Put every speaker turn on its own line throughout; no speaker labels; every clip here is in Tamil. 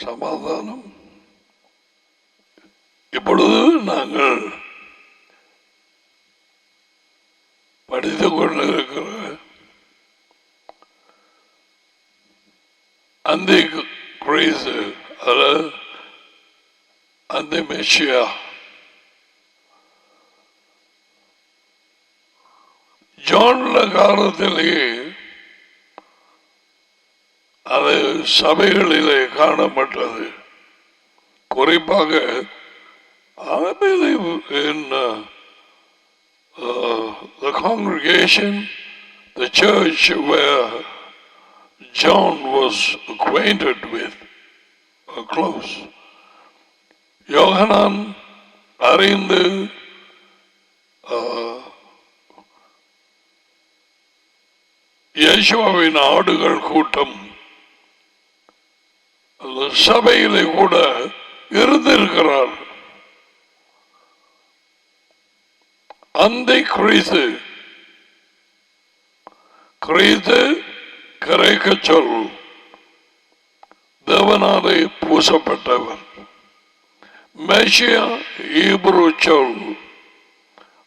சமாதானம். இப்பொழுது நாங்கள் படித்துக் கொண்டிருக்கிற அந்த கிறிஸ்து, அதாவது அந்த மெஷியா, ஜான்ல காலத்திலேயே அது சபைகளிலே காணப்பட்டது. குறிப்பாக I believe in the congregation, the church where John was acquainted with, close. யோகனான் அறிந்து இயேசுவின் ஆடுகள் கூட்டம் சபையிலே கூட இருந்திருக்கிறார். அந்த கிறிஸ்து, கிறிஸ்து கிரேக்க சொல், தேவனாலே பூசப்பட்டவர். மெஷியா ஹீப்ரு சொல்,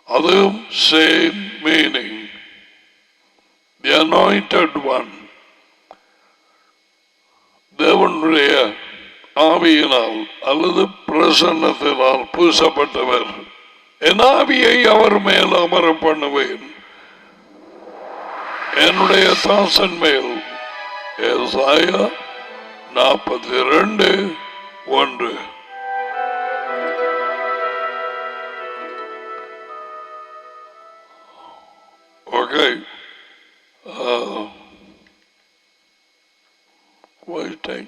அதுவும் சேம் மீனிங், தி அனாயிண்டட் ஒன், தேவனுடைய ஆவியினால் அல்லது பிரசன்னத்தினால் பூசப்பட்டவர். என் ஆவியை அவர் மேல் அமர பண்ணுவேன், என்னுடைய தாசன் மேல். ஏசாயா 42:1. Okay, waiting.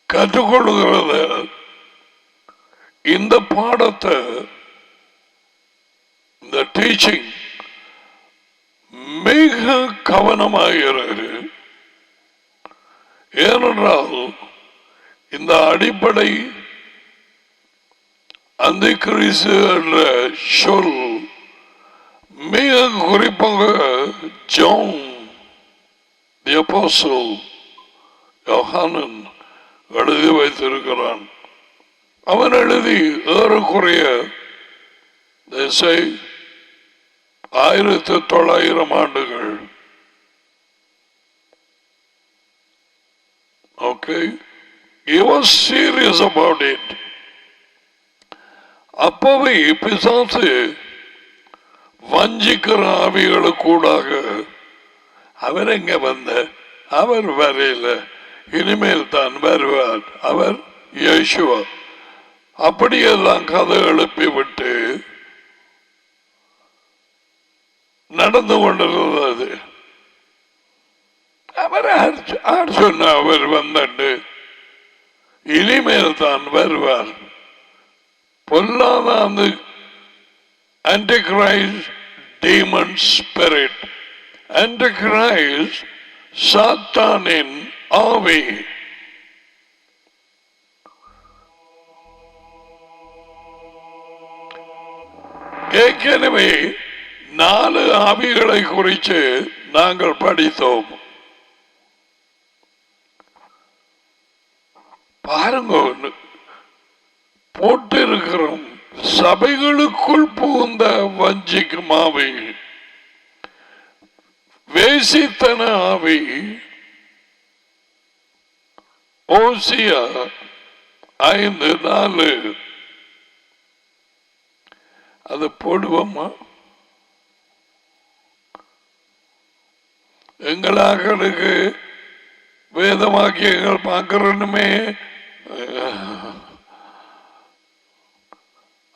கற்றுக்கொள்ளுகிறது. இந்த பாடத்தை, இந்த டீச்சிங் மிக கவனமாகிறது. ஏனென்றால் இந்த அடிப்படை அந்த கிறிஸ்து என்ற சொல் மிக குறிப்பாக ஜான் தி அப்போஸ்டல் யோஹானன் எழுதி வைத்திருக்கிறான். அவன் எழுதி ஏறக்குறைய 1900 ஆண்டுகள். Okay, he was serious about it. அப்பவே பிசாசு வஞ்சிக்கிற ஆவிகளுக்கூடாக அவர் எங்க வந்த, அவர் வரையில, இனிமேல் தான் வருவார், அவர் இயேசுவா, அப்படியெல்லாம் கதை எழுப்பி விட்டு நடந்து கொண்டிருந்தது. அவர் சொன்ன அவர் வந்துட்டு இனிமேல் தான் வருவார். பொல்லாத அந்த ஆன்டிகிரைஸ்ட் டீமன் ஸ்பிரிட், ஆன்டிகிரைஸ்ட் சாத்தானின் ஆவி. ஏற்கனவே 4 ஆவிகளை குறித்து நாங்கள் படித்தோம். பாருங்க, போட்டிருக்கிறோம். சபைகளுக்குள் புகுந்த வஞ்சிக்கும் ஆவி, வேசித்தன ஆவி, ஓசியா 5:4. அது போடுவோமா? எங்களாக்களுக்கு வேதவாக்கியங்கள் பார்க்கணுமே.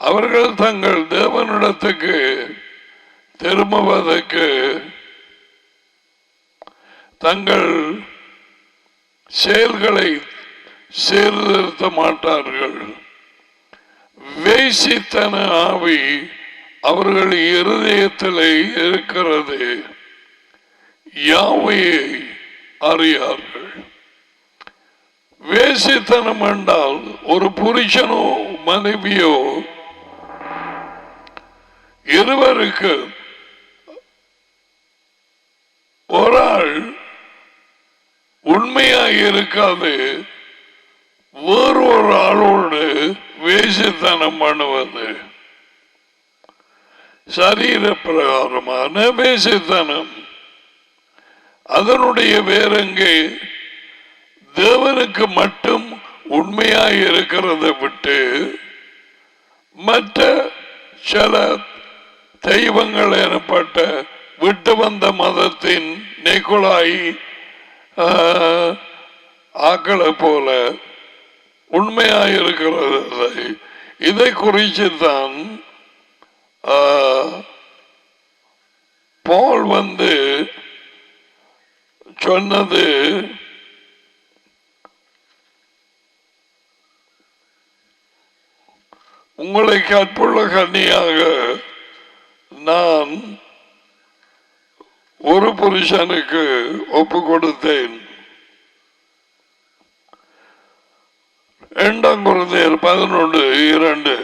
அவர்கள் தங்கள் தேவனிடத்துக்கு திரும்புவதற்கு தங்கள் செயல்களை சீர்திருத்த மாட்டார்கள். வேசித்தன ஆவி அவர்கள் இருதயத்திலே இருக்கிறது, யாவையை அறியார்கள். வேசித்தனம் என்றால் ஒரு புருஷனோ மனைவியோ இருவருக்கு ஒரு ஆள் உண்மையாக இருக்காது வேறு ஒரு ஆளோடு வேசித்தனம் பண்ணுவது சரீர பிரகாரமான வேசித்தனம். அதனுடைய வேறெங்கே தேவனுக்கு மட்டும் உண்மையாக இருக்கிறதை விட்டு மற்ற சில தெய்வங்கள் எனப்பட்ட விட்டு வந்த மதத்தின் நிக்கோலாய் ஆக்களை போல உண்மையாக இருக்கிறது. இதை குறித்து தான் பவுல் சொன்னது. உங்களை கற்புள்ள கன்னியாக நான் ஒரு புருஷனுக்கு ஒப்பு கொடுத்தேன். 2 Corinthians 11:2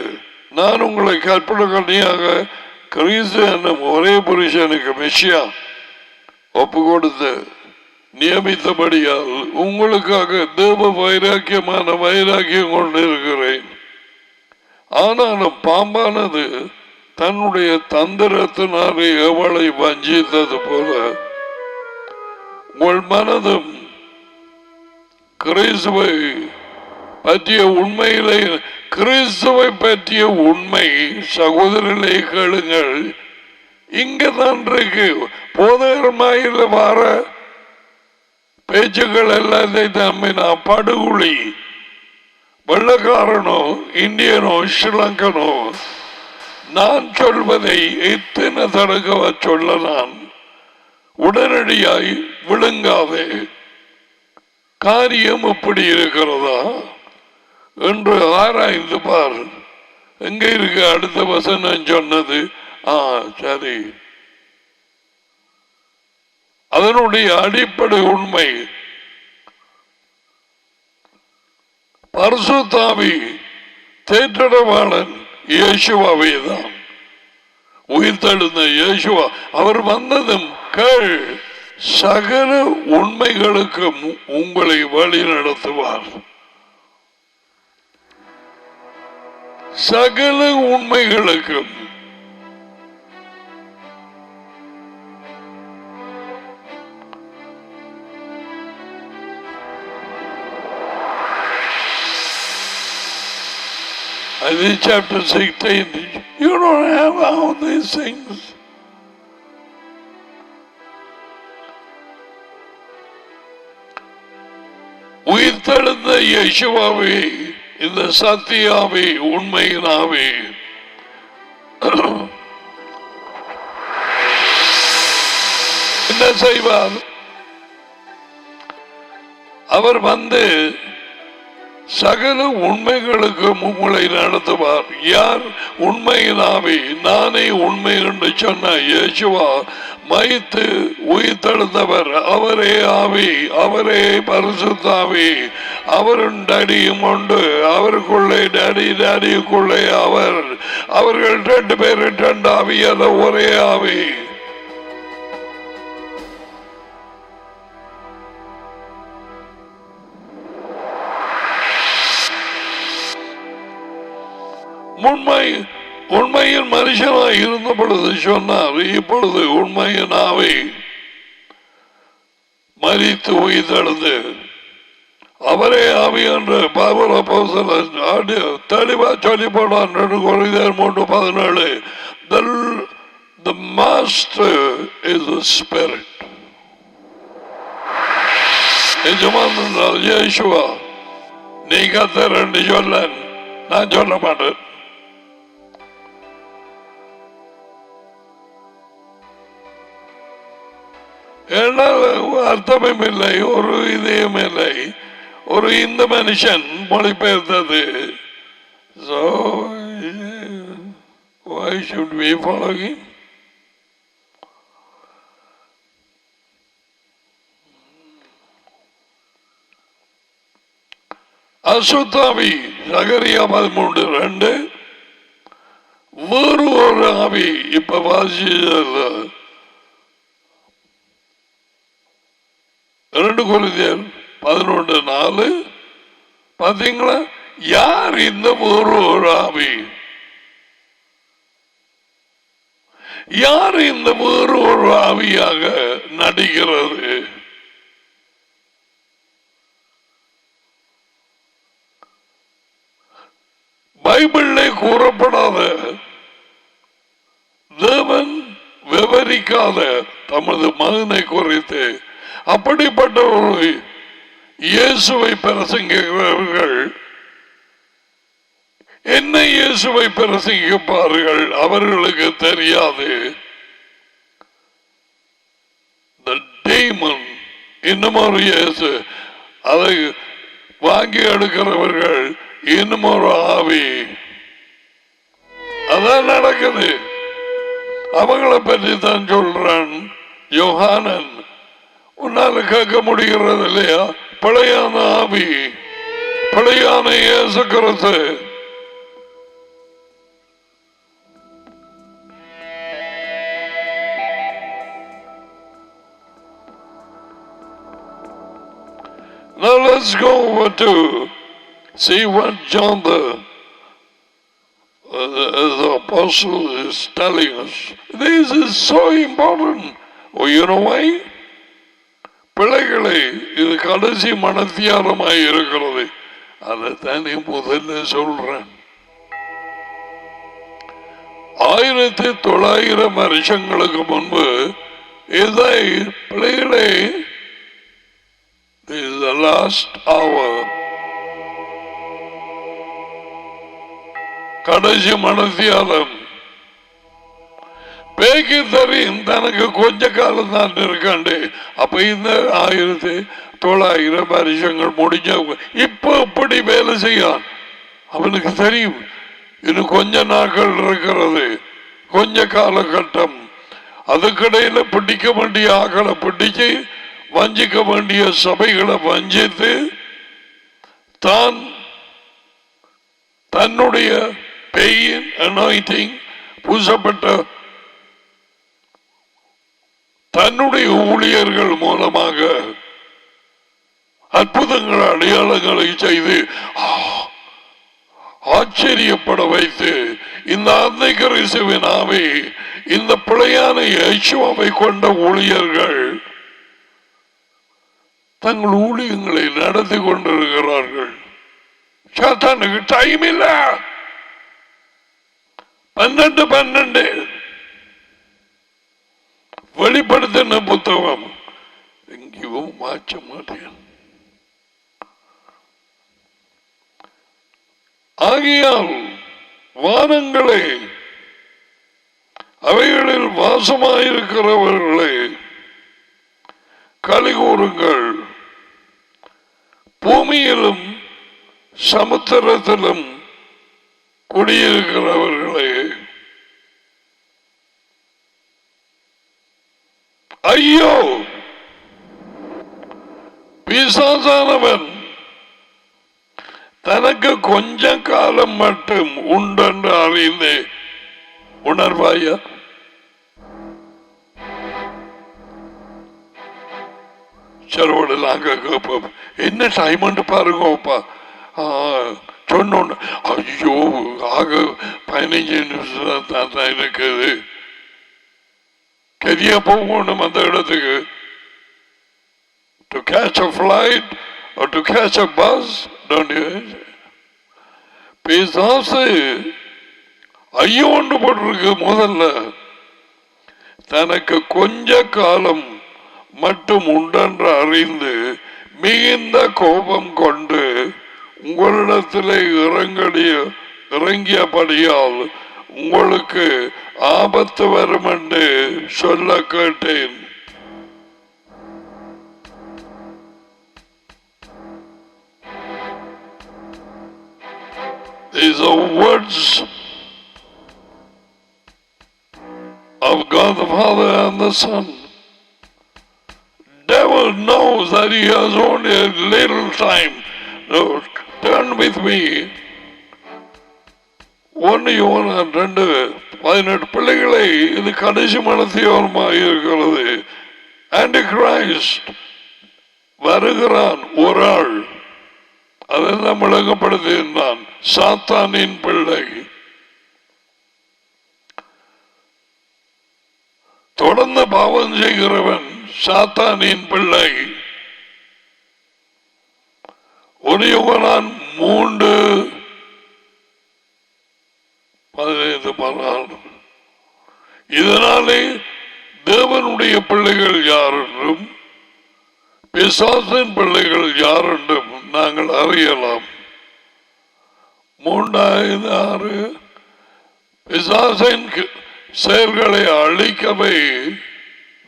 நான் உங்களை கற்புள்ள கன்னியாக கிறிஸ்து என்னும் ஒரே புருஷனுக்கு மெஷியா ஒப்பு கொடுத்து நியமித்தபடியால் உங்களுக்காக தேவ வைராக்கியமான வைராக்கியம் கொண்டு இருக்கிறேன். ஆனாலும் பாம்பானது தன்னுடைய தந்திரத்தினாலே எவளை வஞ்சித்தது போல உங்கள் மனதும் கிறிஸ்துவை பற்றிய உண்மையிலே கிறிஸ்துவை பற்றிய உண்மை சகோதரர்களே கேளுங்கள். இங்கதான் இருக்கு. போதகமாயில வர பேச்சுக்கள் எல்லாத்தையும் நம்பினா படுகொலி வெள்ளக்காரனோ இந்தியனோ ஸ்ரீலங்கனோ நான் சொல்வதை எத்தனை தடவை சொல்ல நான் உடனடியாய் விழுங்காதே. காரியம் எப்படி இருக்கிறதா என்று ஆராய்ந்து பார். எங்க இருக்கு அடுத்த வசனம் சொன்னது? சரி, அதனுடைய அடிப்படை உண்மை பரிசுத்தாவி தேற்றவாளன் இயேசுவாவே தான். உயிர்த்தெழுந்த இயேசுவா அவர் வந்ததும் கேள் சகல உண்மைகளுக்கும் உங்களை வழி நடத்துவார். சகல உண்மைகளுக்கும். Isaiah chapter 16, you don't have all these things. உயிர்த்தெழுந்த இயேசுவாவே, இந்த சத்தியாவே, உண்மையினாவே என்ன செய்வார்? அவர் சகல உண்மைகளுக்கு உங்களை நடத்துவார். யார்? உண்மையினாவே. நானே உண்மை என்று சொன்ன இயேசுவா மரித்து உயிர்த்தெழுந்தவர். அவரே ஆவி, அவரே பரிசுத்தாவி. அவரும் டடியும் உண்டு. அவருக்குள்ளே டடிக்குள்ளே அவர்கள் 2 பேரும் 2 ஆவி, அல்ல ஒரே ஆவி. உண்மையின் மனுஷனாய் இருந்த பொழுது சொன்னார், இப்பொழுது உண்மையின் ஆவி மரித்து உயிர்த்தெழுந்து அவரே ஆவி என்று பவுல் அப்போஸ்தலன் தெளிவா சொல்லி போனார். 2 Corinthians 3:17. The master is the spirit. எஜமான் என்றால் இயேசுவா. நீ கர்த்தர் என்று சொல்ல நான் சொல்ல மாட்டேன். அர்த்தமும் இல்லை, ஒரு இதயம் இல்லை. ஒரு இந்த மனுஷன் மொழிபெயர்த்தது. So why should we follow him? அசுத்தாவி சகரியா 13:2. வேறு ஒரு ஆவி இப்ப வாசிச்சதில்ல 2 கொரிந்தியர் 11:4. பாத்தீங்களா? யார் இந்த வேறு ஒரு ஆவி? யார் இந்த வேறு ஒரு ஆவியாக நடிக்கிறது? பைபிளே கூறப்படாத, தேவன் விவரிக்காத தமது மகனை குறித்து அப்படிப்பட்ட ஒரு இயேசுவை பிரசங்கிக்கிறவர்கள் என்ன இயேசுவை பிரசங்கிப்பார்கள்? அவர்களுக்கு தெரியாது. இன்னும் ஒரு இயேசு, அதை வாங்கி எடுக்கிறவர்கள் இன்னும் ஒரு ஆவி. அதான் நடக்குது. அவங்களை பற்றி தான் சொல்றான் யோகானன். உன்னால கேட்க முடிகிறது இல்லையா? பழையான ஆவி, பழையான இயேசு கிறிஸ்து. Now let's go over to see what John the apostle is telling us. This is so important. Oh, you know why? பிள்ளைகளை, இது கடைசி மனத்தியாரமாய் இருக்கிறது. அதைத்தானே முதல்ல சொல்றேன். 1900 வருஷங்களுக்கு முன்பு இதை பிள்ளைகளை, this is the last hour, கடைசி மனத்தியாலம். பேக்கு தெரியும் தனக்கு கொஞ்ச காலம் தான் இருக்காண்டு. அப்ப இந்த 1900 வருஷங்கள் முடிஞ்ச இப்ப எப்படி வேலை செய்யான் அவனுக்கு தெரியும். இன்னும் கொஞ்ச நாட்கள் இருக்கிறது, கொஞ்ச காலகட்டம். அதுக்கிடையில பிடிக்க வேண்டிய ஆக்களை பிடிச்சு, வஞ்சிக்க வேண்டிய சபைகளை வஞ்சித்து, தான் தன்னுடைய பெயின் அனாயிண்டிங் பூசப்பட்ட தன்னுடைய ஊழியர்கள் மூலமாக அற்புதங்கள் அடையாளங்களை செய்து ஆச்சரியப்பட வைத்து, இந்த அன்னை கிறிஸ்துவின் ஆவி, இந்த பிழையான இயேசுவை கொண்ட ஊழியர்கள் தங்கள் ஊழியங்களை நடத்தி கொண்டிருக்கிறார்கள். சாத்தானுக்கு டைம் இல்ல. 12 வெளிப்படுத்தின புத்தகம் எங்கேயும் மாற்ற மாட்டேன். ஆகியால் வானங்களே, அவைகளில் வாசமாயிருக்கிறவர்களே கலிகூறுங்கள். பூமியிலும் சமுத்திரத்திலும் குடியிருக்கிறவர்களே ஐயோ, பிசாசானவன் தனக்கு கொஞ்ச காலம் மட்டும் உண்டென்று அறிந்து உணர்வாயா? சரோடு நாங்க கேட்போம், என்ன டைம் பாருங்கப்பா. சொன்னோன்னு ஐயோ, ஆக 15 நிமிஷம் தான் இருக்குது. கரியா போகணும் அந்த இடத்துக்கு. To catch a flight or to catch a bus, don't you? பிசாசு ஐயோ ஒன்று போட்டிருக்கு. முதல்ல தனக்கு கொஞ்ச காலம் மட்டும் உண்டென்று அறிந்து மிகுந்த கோபம் கொண்டு உங்களிடத்திலே இறங்கியபடியால் உங்களுக்கு ஆபத்து வரும் என்று சொல்ல கேட்டேன். These are words of God the Father and the Son. Devil knows that he has only a little time. turn with me 1 யோவான் 2:18 பிள்ளைகளை இது கடைசி மனத்தியோரமாக இருக்கிறது. ஆன்டி கிரைஸ்ட் வருகிறான் ஒரு ஆள், அதெல்லாம் விளங்கப்படுத்தினான். சாத்தானின் பிள்ளை, தொடர்ந்து பாவம் செய்கிறவன் சாத்தானின் பிள்ளை. 1 யோவான் 3:15 இதனாலே தேவனுடைய பிள்ளைகள் யார் என்றும் பிசாசின் பிள்ளைகள் யார் என்றும் நாங்கள் அறியலாம். 3:6 பிசாசின் செயல்களை அழிக்கவே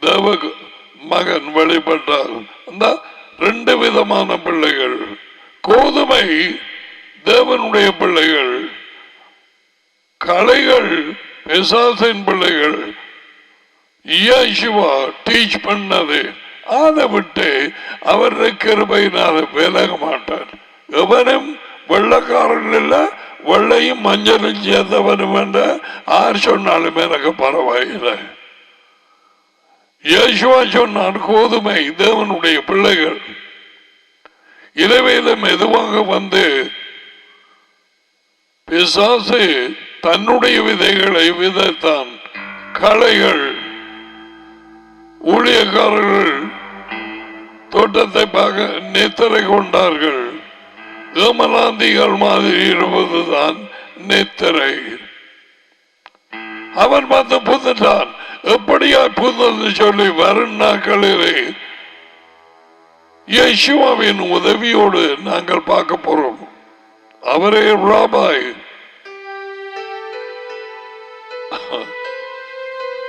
தேவ மகன் வெளிப்பட்டார். அந்த 2 விதமான பிள்ளைகள். கோதுமை தேவனுடைய பிள்ளைகள், களைகள் பிசாசின் பிள்ளைகள். இயேசுவா டீச் பண்ணது, அதை விட்டு அவருடைய கிருபையினால விலக மாட்டார். எவனும் வெள்ளக்காரன் இல்லை, வெள்ளையும் மஞ்சளும் சேர்ந்தவனும் என்ற யார் சொன்னாலும் எனக்கு பரவாயில்லை. இயேசுவா சொன்னார், கோதுமை தேவனுடைய பிள்ளைகள். இரவேல மெதுவாக வந்து பிசாசு தன்னுடைய விதைகளை விதைத்தான். களைகள், ஊழியக்காரர்கள் தோட்டத்தை பார்க்க நித்திரை கொண்டார்கள். ஏமலாந்திகள் மாதிரி இருப்பதுதான் நித்திரை. அவன் வந்து புதுட்டான். எப்படியா புதுன்னு சொல்லி வரும் நாட்களிலே இயேசுவின் உதவியோடு நாங்கள் பார்க்க போறோம். அவரே ராபாய்.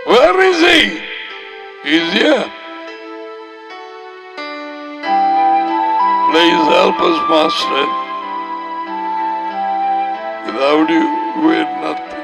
Where is he? He's here. Please help us, Master. Without you, we're nothing.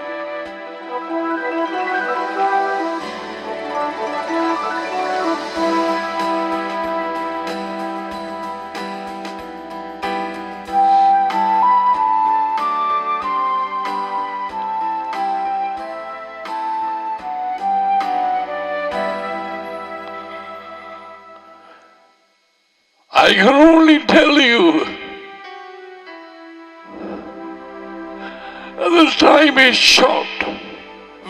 I can only tell you the time is short,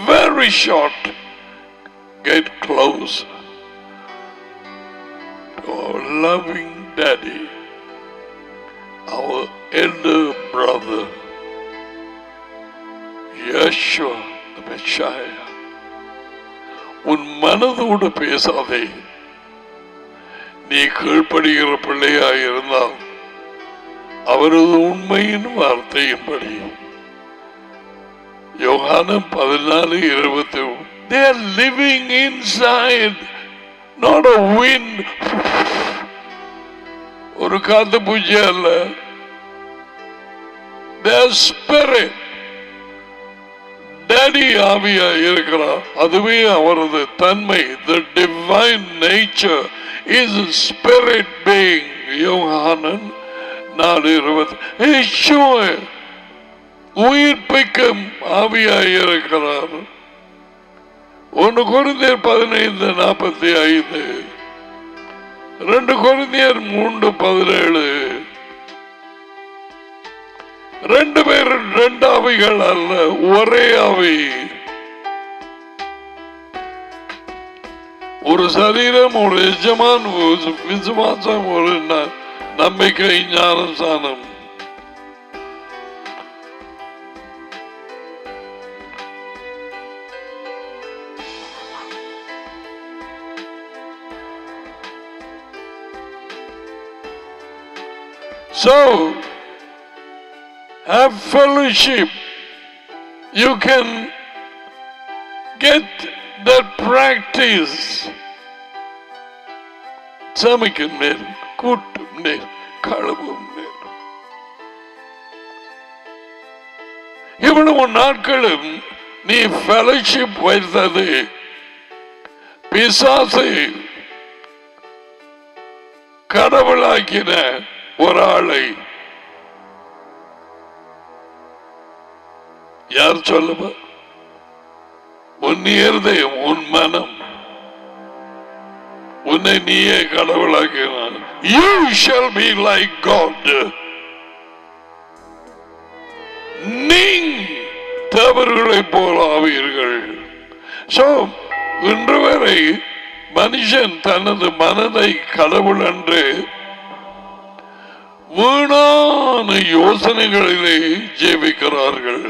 very short. Get close to our loving Daddy, our elder brother, Yeshua the Messiah. உன் மனதோடு பேசாதே. நீ கீழ்ப்படுகிற பிள்ளையாய் இருந்தால் அவரது உண்மையின் வார்த்தையின்படி யோகானம் 14:20 they are living inside, not a wind. ஒரு காத்து பூச்சி அல்ல. their spirit. Daddy ஆவியாய் இருக்கிறார். அதுவே அவரது தன்மை. the divine nature is a spirit being. யோகானன் 4:20 உயிர்ப்பிக்கும் ஆவியாய் இருக்கிறார். 1 கொரிந்தியர் 15:45, 2 கொரிந்தியர் 3:17. 2 பேரும் 2 ஆவிகள் அல்ல, ஒரே ஆவி. ஒரு சரீரம், ஒரு எஜமான், ஒரு விசுவாசம், ஒரு நம்பிக்கை, ஞானம், சானம். So, have fellowship. You can get that practice. சமைக்கும் நேரம், கூட்டும் நேரம், கழுவும் நேரம், இவ்வளவு நாட்களும் நீ ஃபெலோஷிப் வைத்தது பிசாசை கடவுளாக்கின ஒரு ஆளை யார் சொல்லுமா? உன் இருதயம், உன் மனம், உன்னை நீயே கடவுளாக்கினான். You shall be like God. நீ தேவர்களை போல ஆவீர்கள். So இன்று வரை மனுஷன் தனது மனதை கடவுள் என்று வீணான யோசனைகளிலே ஜீவிக்கிறார்கள்.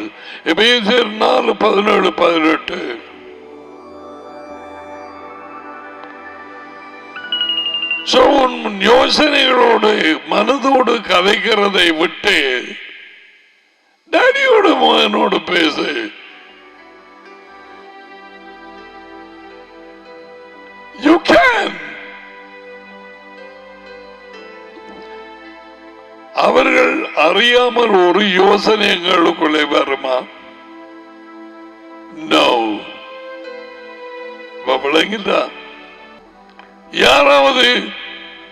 எபேசியர் 4:17-18. உன் யோசனைகளோடு மனதோடு கதைக்கிறதை விட்டு டாடியோட மகனோடு பேசு. You can. அவர்கள் அறியாமல் ஒரு யோசனை எங்களுக்குள்ளே வருமா? No. விளங்கிட்டா? யாராவது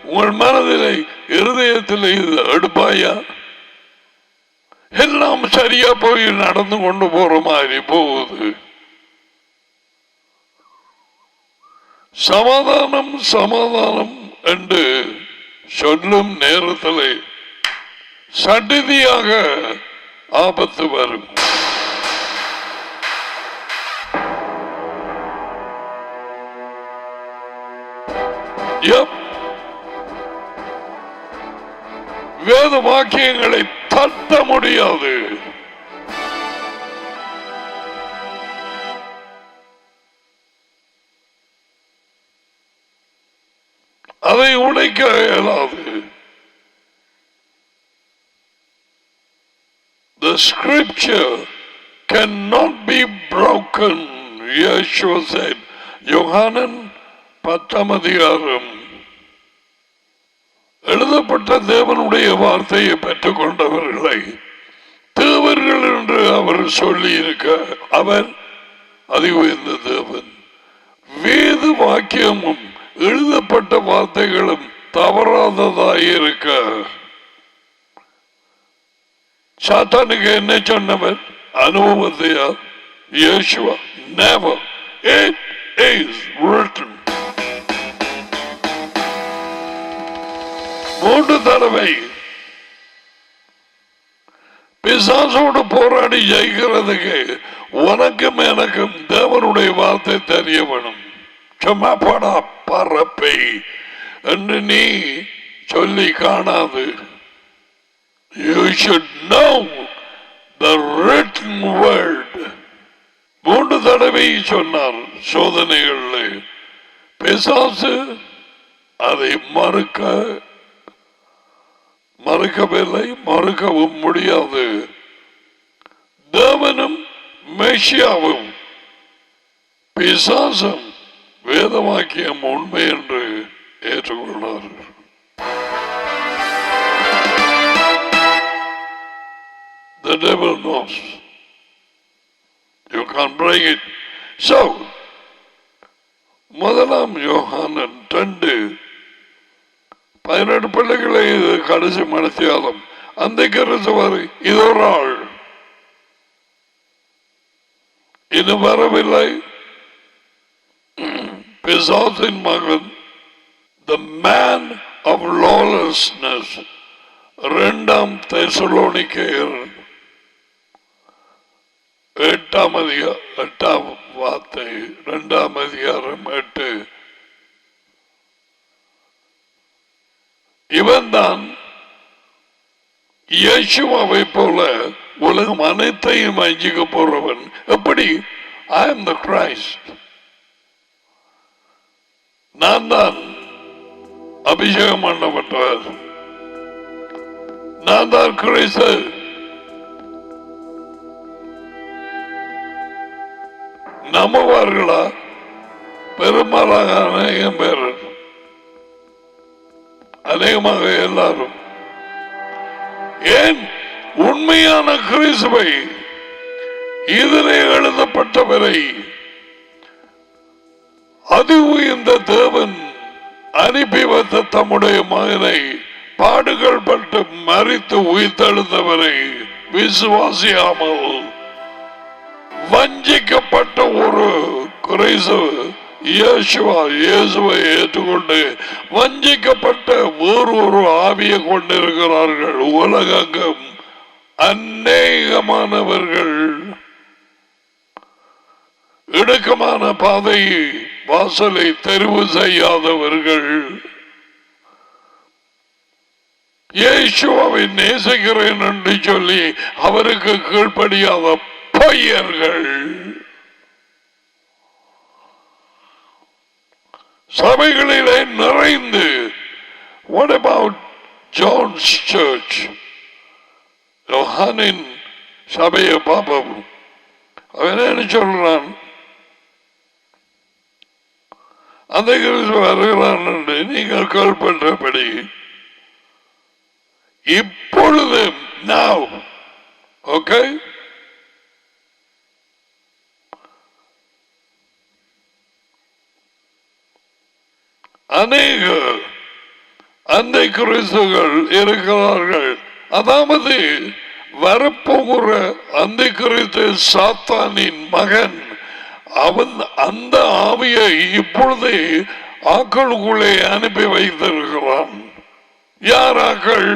உங்கள் மனதிலே இருதயத்தில் எடுப்பாயா? எல்லாம் சரியா போய் நடந்து கொண்டு போற மாதிரி போகுது. சமாதானம் சமாதானம் என்று சொல்லும் நேரத்தில் சடிதியாக ஆபத்து வரும். வேத வாக்கியங்களை தட்ட முடியாது. அதை உடைக்க இயலாது. The scripture cannot be broken. Yeshua said. யோகானன் 10 எழுதப்பட்ட தேவனுடைய வார்த்தையை பெற்றுக் கொண்டவர்களை தேவர்கள் என்று அவர் சொல்லி இருக்க, அவர் அதி உயர்ந்த தேவன். வேத வாக்கியமும் எழுதப்பட்ட வார்த்தைகளும் தவறாததாயிருக்க சாத்தானுக்கு என்ன சொன்னவர்? அனுபவத்தையா? Yeshua never. It is written. 3 தடவை பிசாசோடு போராடி ஜெயிக்கிறதுக்கு உனக்கும் எனக்கும் தேவனுடைய வார்த்தை தெரிய வேணும். சும்மா படா பரப்பை என்று நீ சொல்லி காணாது. You should know the written word. 3 தடவை சொன்னார் சோதனைகளில். பிசாசு அதை மறுக்கவில்லை, மறுக்கவும் முடியாது. தேவனும் மெஷியாவும் பிசாசும் வேதவாக்கியம் உண்மை என்று ஏற்றுக்கொண்டார்கள். The devil knows. You can't break it. So, முதலாம் யோகானன் 2:18 பிள்ளைகளை கடைசி மனத்தியாலும் அந்த கிறிஸ்தவர் இது ஒரு ஆள் இது வரவில்லை. பிசாசின் மகன், the man of lawlessness. 2 தெசலோனிக்கேயர் 8 வார்த்தை 2:8. இவன் தான் இயேசுவை போல உலகம் அனைத்தையும் அஞ்சிக்க போறவன். எப்படி? I am the Christ. நான் தான் அபிஷேகம் பண்ணப்பட்டவர். நான் தான் கிறிஸ்து. நம்புவார்களா? பெரும்பாலாக அநேகம் பேர், அநேகமாக எல்லாரும். ஏன்? உண்மையான கிறிஸ்துவை, இதிலே எழுதப்பட்டவரை அதி உயர்ந்த தேவன் அனுப்பி வைத்த தம்முடைய மகனை பாடுகள் பட்டு மரித்து உயிர்த்தெழுந்தவரை விசுவாசியாமல் வஞ்சிக்கப்பட்ட ஒரு கிறிஸ்தவ இயேசுவை ஏற்றுக்கொண்டு வஞ்சிக்கப்பட்ட வேறொரு ஆவியை கொண்டிருக்கிறார்கள். உலகெங்கும் அநேகமானவர்கள் இடுக்கமான பாதை வாசலை தெரிவு செய்யாதவர்கள், இயேசுவை நேசிக்கிறேன் என்று சொல்லி அவருக்கு கீழ்ப்படியாத பொய்யர்கள் சபைகளிலே நிறைந்து. What about John's Church? யோஹானின் சபையை பாப்போம். அவன் என்ன சொல்றான்? அந்த கிறிஸ்து வருகிறான் என்று நீங்கள் கேள்விப்பட்டபடி இப்பொழுது now, okay, அநேக அந்த கிறிஸ்துகள் இருக்கிறார்கள். அதாவது வரப்போகிற அந்த கிறிஸ்து சாத்தானின் மகன். அவன் அந்த ஆவியை இப்பொழுது ஆக்களுக்குள்ளே அனுப்பி வைத்திருக்கிறான். யார் ஆக்கள்?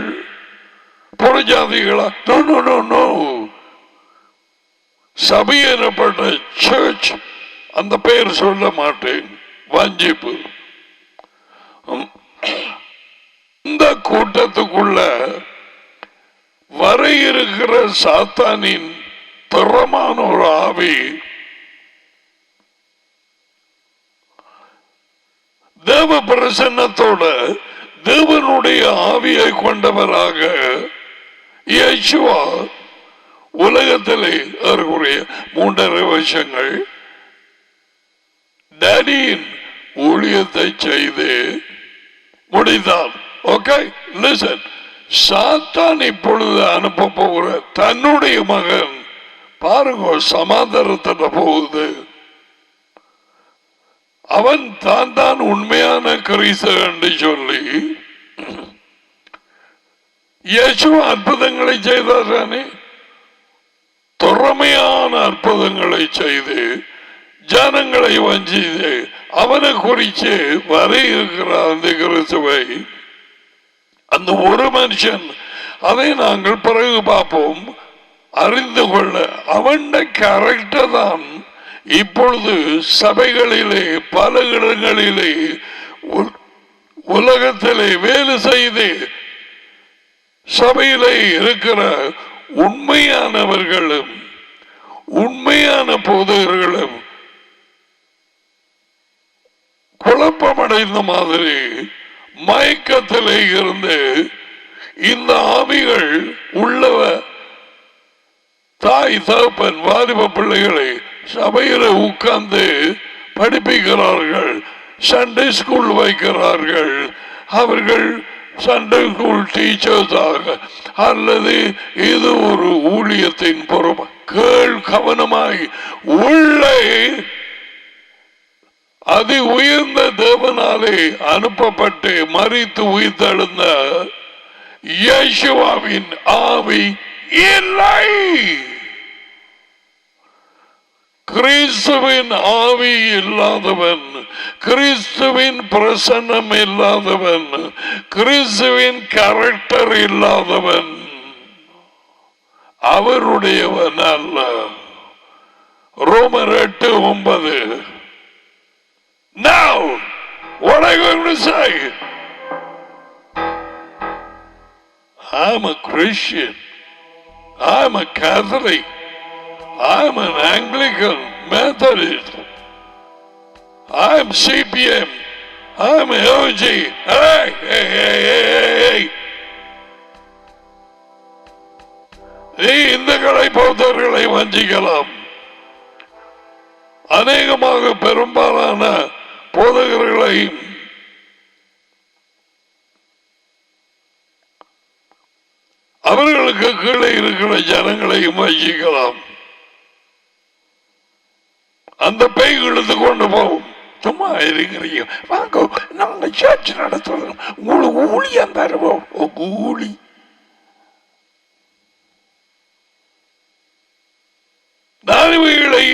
புறஜாதிகளா? நோ. சபை எனப்பட்ட சர்ச், அந்த பெயர் சொல்ல மாட்டேன், வஞ்சிப்பு. இந்த கூட்டத்துக்குள்ள வர இருக்கிற சாத்தானின் திறமான ஒரு ஆவி தேவ பிரசன்னத்தோட தேவனுடைய ஆவியை கொண்டவராக இயேசுவா உலகத்திலே ஏறக்குறைய 3.5 வருஷங்கள் டேடியின் ஊழியத்தை செய்து முடிந்தார். Okay, listen. சாத்தான் இப்பொழுது அனுப்ப போகிற தன்னுடைய மகன் பாருங்க, சமாதானத்திட போகுது. அவன் தான் உண்மையான கிறிஸ்து என்று சொல்லி இயேசு அற்புதங்களை செய்தானே, திறமையான அற்புதங்களை செய்து ஜனங்களை வஞ்சித்து அவனை குறித்து வர இருக்கிற அந்த கிறிஸ்துவை, அந்த ஒரு மனுஷன், அதை நாங்கள் பிறகு பார்ப்போம், அறிந்து கொள்ள அவன் கேரக்டர் தான் இப்பொழுது சபைகளிலே பல இடங்களிலே உலகத்திலே வேலை செய்து சபையிலே இருக்கிற உண்மையானவர்களும் உண்மையான போதகர்களும் குழப்பமடைந்த மாதிரி மயக்கத்திலே இருந்து இந்த ஆவிகள் உள்ளவ தாய் தகப்பன் வாலிப பிள்ளைகளை சபையில உட்கார்ந்து படிப்பிக்கிறார்கள், சண்டே ஸ்கூல் வைக்கிறார்கள். அவர்கள் சண்டே ஸ்கூல் டீச்சர்ஸாக அல்லது இது ஒரு ஊழியத்தின் பொறுப்பு. கேள் கவனமாய், உள்ளே அதி உயர்ந்த தேவனாலே அனுப்பப்பட்டு மரித்து உயிர்த்தெழுந்த இயேசுவின் ஆவி இல்லை. கிறிஸ்துவின் ஆவி இல்லாதவன், கிறிஸ்துவின் பிரசன்னம் இல்லாதவன், கிறிஸ்துவின் கேரக்டர் இல்லாதவன் அவருடையவன் அல்ல. ரோமர் 8:9. Now, what are you going to say? I'm a Christian. I'm a Catholic. I'm an Anglican Methodist. I'm CPM. I'm LG. Hey. நீ இந்த கடை போதர்களை வஞ்சிக்கலாம். அநேகமாக பெரும்பாலான போதகர்களையும் அவர்களுக்கு கீழே இருக்கிற ஜனங்களையும் வஞ்சிக்கலாம். அந்த பேய் இழுத்து கொண்டு போகும். சும்மா இருக்கிறீங்க, வாங்க நாங்க சர்ச் நடத்துறோம், உங்களுக்கு ஊழியம் தருவோம். ஊழி தானிமைகளை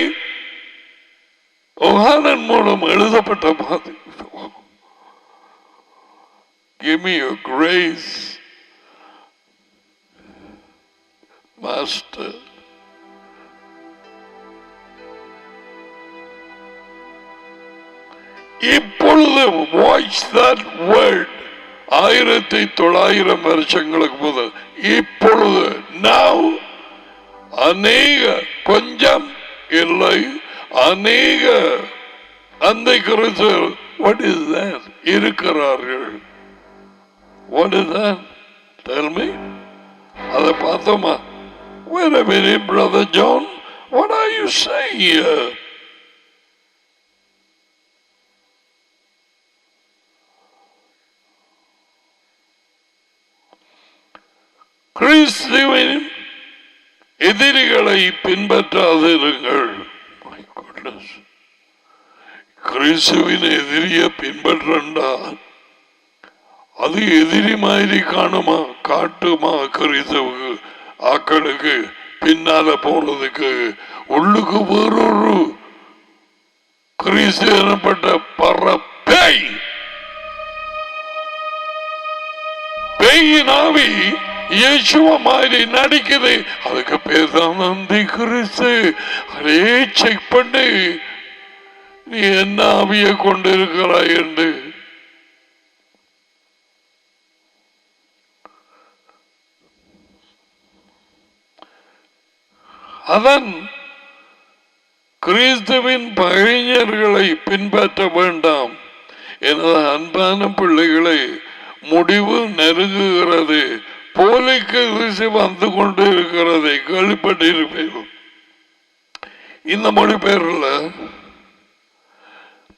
யோகானன் மூலம் எழுதப்பட்ட மாதிரி. Give me your grace, Master. இப்பொழுது watch that word. 1900 வருஷங்களுக்கு முதல் இப்பொழுது now அநேக கொஞ்சம் இல்லை அநேக அந்த கிறிஸ்தவர் what is that இருக்கிறார்கள். What is that? Tell me. அதை பார்த்தோமா? Wait a minute, Brother John. What are you saying here? கிறிஸ்துவின் எதிரிகளை பின்பற்றாதிருங்கள். My goodness. கிறிஸ்துவின் எதிரியை பின்பற்றா அது எதிரி மாதிரி காணுமா காட்டுமா? கிறிஸ்துவுக்கு ஆக்களுக்கு பின்னால போறதுக்கு உள்ளுக்கு வேறொரு கிறிஸ்து எனப்பட்ட பரப்பேய் பேயினாவி இயேசுவ மாதிரி நடிக்குது. அதுக்கு பேர் தான் நந்தி கிறிஸ்து. அதே செக் பண்ணு நீ என்ன ஆவிய கொண்டிருக்கிறாய் என்று. அதன் கிறிஸ்துவின் பகைஞர்களை பின்பற்ற வேண்டாம். எனது அன்பான பிள்ளைகளை முடிவு நெருங்குகிறது. போலி கிறிஸ்து வந்து கொண்டு இருக்கிறதை கேள்விப்பட்டிருப்பீர்கள். இந்த மொழிபெயர்ல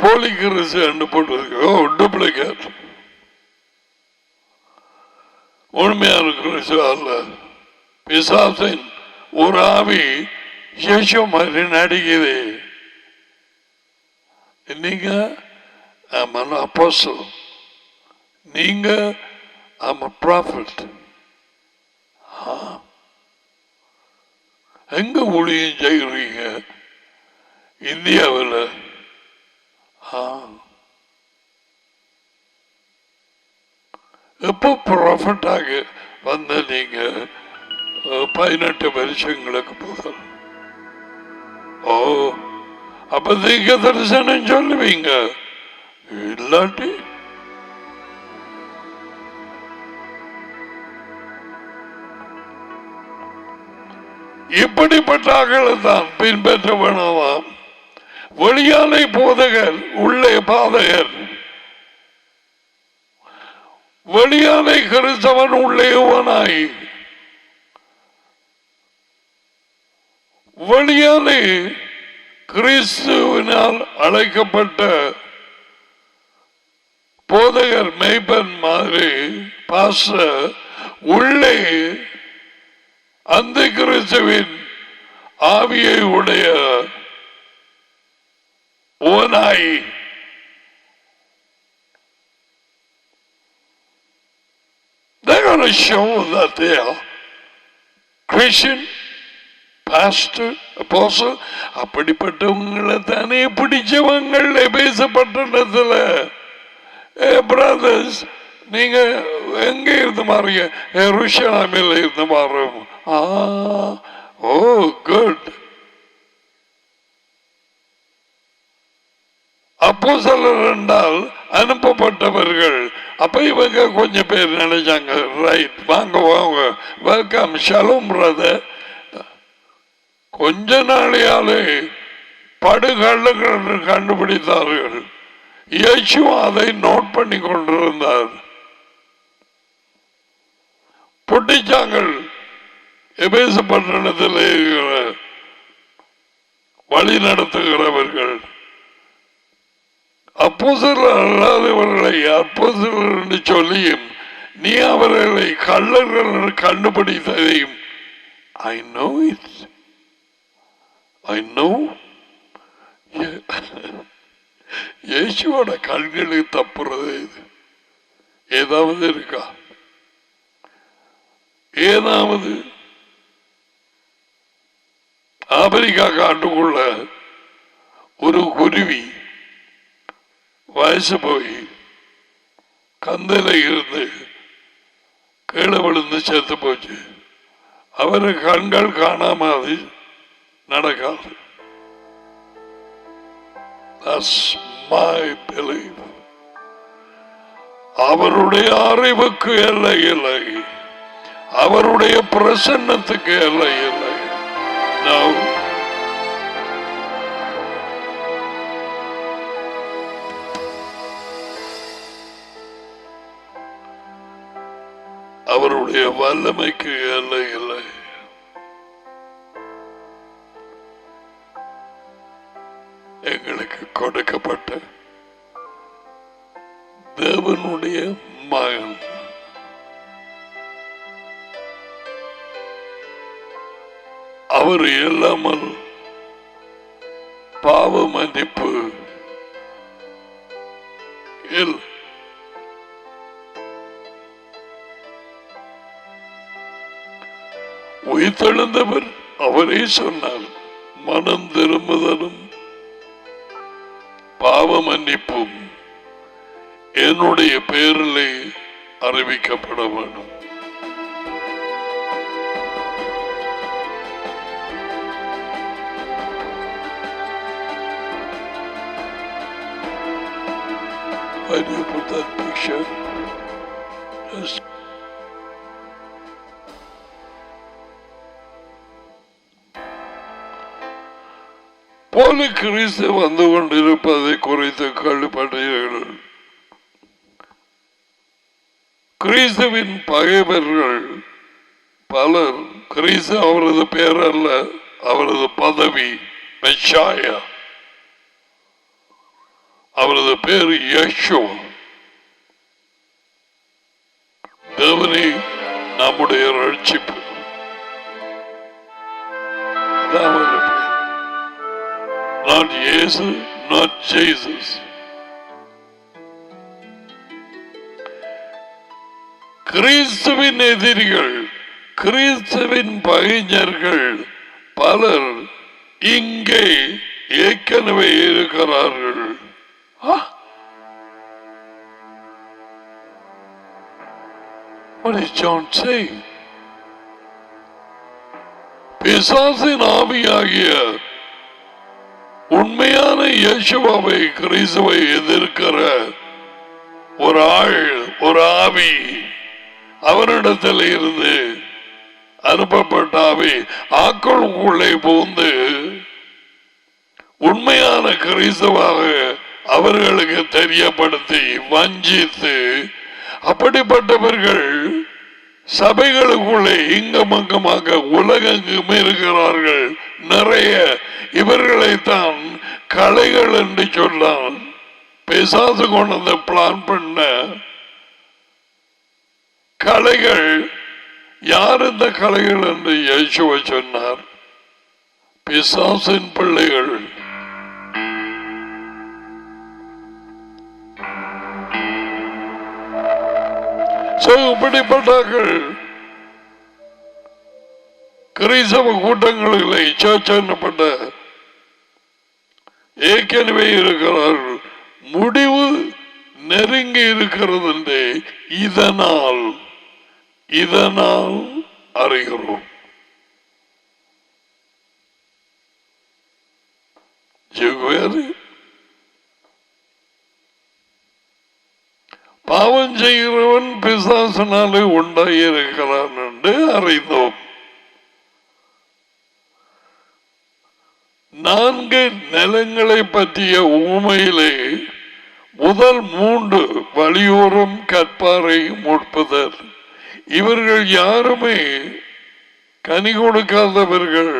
போலி கிறிஸ்து என்று போட்டிருக்கு. டூப்ளிகேட். உண்மையான கிறிஸ்து அல்ல. பிசாசின் ஒரு ஆவி இயேசு மாதிரி நடிக்குது. நீங்க I'm an apostle. நீங்க I'm a prophet. எங்க ஊழியம் செய்கிறீங்க? இந்தியாவில். எப்போ ப்ராஃபிட்டாக வந்த நீங்க? 18 வருஷங்களுக்கு முதல். அப்ப தீர்க்க தரிசனம் சொல்லுவீங்க. இல்லாட்டி இப்படிப்பட்டார்கள் தான் பின்பற்ற வேணாம். வெளியாலை போதகர் உள்ளே பாதகர். வெளியாலை கிறிஸ்தவன் உள்ளே ஓனாய். வெளியாலை கிறிஸ்துவினால் அழைக்கப்பட்ட போதகர் மேய்ப்பன் மாதிரி பாஸ்டர் உள்ளே அந்த கிறிஸ்துவின் ஆவியை உடைய ஓனாய். They're going to show that they are Christian, pastor, apostle. அப்படிப்பட்டவங்களை தானே பிடிச்சவங்கள் பேசப்பட்டதுல. பிரதர்ஸ் நீங்க எங்க இருந்து மாறுங்க? எருசலேமில் இருந்து மாறும். குட். அப்போஸ்தலர் என்றால் அனுப்பப்பட்டவர்கள். அப்ப இவங்க கொஞ்சம் பேர் நினைச்சாங்க, ரைட் வாங்க வாங்க வெல்கம் ஷலோம் பிரதர். கொஞ்ச நாளையாலே படுகள்ளுகள் கண்டுபிடித்தார்கள். இயேசு அதை நோட் பண்ணி கொண்டிருந்தார். புட்டிச்சாங்கள் எபேசு பட்டணத்தில் வழி நடத்துகிறவர்கள் அப்போஸ்தலர் அல்லாதவர்களை அப்போஸ்தலர் என்று சொல்லியும் நீ அவர்களை கள்ளர்கள் கண்டுபிடித்ததையும் I know it. I know. இயேசுவோட கண்களை தப்புறது ஏதாவது இருக்கா? ஏதாவது ஆப்பிரிக்கா காட்டுக்குள்ள ஒரு குருவி வயசு போய் கந்தல இருந்து கீழே விழுந்து செத்து போச்சு. அவரு கண்கள் காணாம அது நடக்காது. That's my belief. அவருடைய அறிவுக்கு எல்லை இல்லை, அவருடைய பிரசன்னத்துக்கு எல்லை இல்லை. Now, அவருடைய வல்லமைக்கு எல்லை இல்லை. எங்களுக்கு கொடுக்கப்பட்ட தேவனுடைய மகன் அவர் இல்லாமல் பாவ மன்னிப்பு இல்லை. உயிர்த்தெழுந்தவர் அவரே சொன்னார், மனம் திரும்புதலும் பாவ மன்னிப்பும் என்னுடைய பேரிலே அறிவிக்கப்பட வேண்டும். Why do you put that picture? Yes. போல கிறிஸ்து வந்து கொண்டிருப்பதை குறித்து கேள்விப்பட்டீர்கள். கிறிஸ்துவின் பகைவர்கள் பலர், கிறிஸ்து அவரது பேர் அல்ல, அவரது பதவி மெஷாயா, அவரது பேர் யேசுவா. தேவனே நம்முடைய ரட்சிப்பு. Not Jesus, not Jesus. கிறிஸ்துவின் எதிரிகள், கிறிஸ்துவின் பகைஞர்கள் பலர் இங்கே ஏற்கனவே இருக்கிறார்கள். What is John saying? பிசாசின் ஆவியாகிய உண்மையான இயேசுவை கிறிஸ்துவை எதிர்க்கிற ஒரு ஆள், ஒரு ஆவி அவரிடத்தில் இருந்து அனுப்பப்பட்ட ஆவி ஆக்களுக்குள்ளே புகுந்து உண்மையான கிறிஸ்துவாக அவர்களுக்கு தெரியப்படுத்தி வஞ்சித்து, அப்படிப்பட்டவர்கள் சபைகளுக்குள்ளே இங்கமங்கமாக உலகெங்கும் இருக்கிறார்கள் நிறைய. இவர்களைத்தான் கலைகள் என்று சொன்னான். பிசாசு கொண்டு பிளான் பண்ண கலைகள். யார் இந்த கலைகள் என்று இயேசுவை சொன்னார்? பிசாசின் பிள்ளைகள். இப்படிப்பட்டார்கள் கிறிஸ்தவ கூட்டங்களிலே சர்ச் என்னப்பட்ட ஏற்கனவே இருக்கிறார்கள். முடிவு நெருங்கி இருக்கிறது என்று இதனால் அறிகிறோம். பாவம் செய்கிறவன் பிசாசினாலே உண்டாயிருக்கிறான் என்று அறிந்தோம். 4 நிலங்களை பற்றிய உண்மையிலே முதல் 3 வழியோரம் கற்பாரை முட்புதல். இவர்கள் யாருமே கனி கொடுக்காதவர்கள்.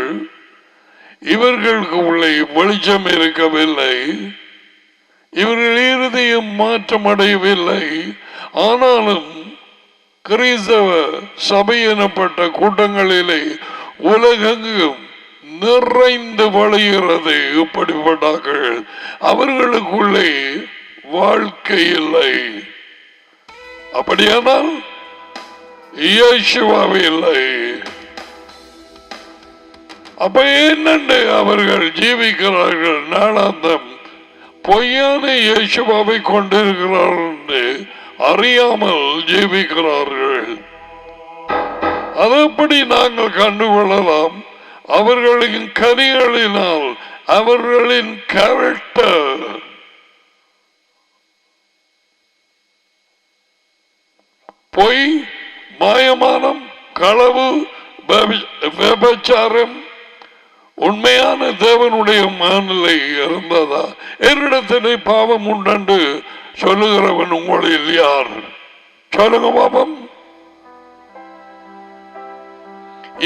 இவர்களுக்கு உள்ளே வெளிச்சம் இருக்கவில்லை. இவர்கள் இருதயம் மாற்றமடையவில்லை. ஆனாலும் கிறிஸ்தவ சபை எனப்பட்ட கூட்டங்களிலே உலகெங்கும் நிறைந்து வழிகிறது. இப்படிப்பட்டார்கள் அவர்களுக்குள்ளே வாழ்க்கை இல்லை. அப்படியானால் இயேசுவாவே இல்லை. அப்ப என்னண்டு அவர்கள் ஜீவிக்கிறார்கள்? நாளாந்தம் பொய்யான இயேசுவை கொண்டிருக்கிறார்கள் என்று அறியாமல் ஜீவிக்கிறார்கள். அதப்படி நாங்கள் கண்டுகொள்ளலாம். அவர்களின் கனிகளினால், அவர்களின் கேரக்டர், பொய், மாயமானம், களவு, விபச்சாரம் உண்மையான தேவனுடைய மனநிலை இருந்ததா? என்னிடத்திலே பாவம் உண்டு சொல்லுகிறவன் உங்களில் யார்? சொல்லுங்க பாபம்.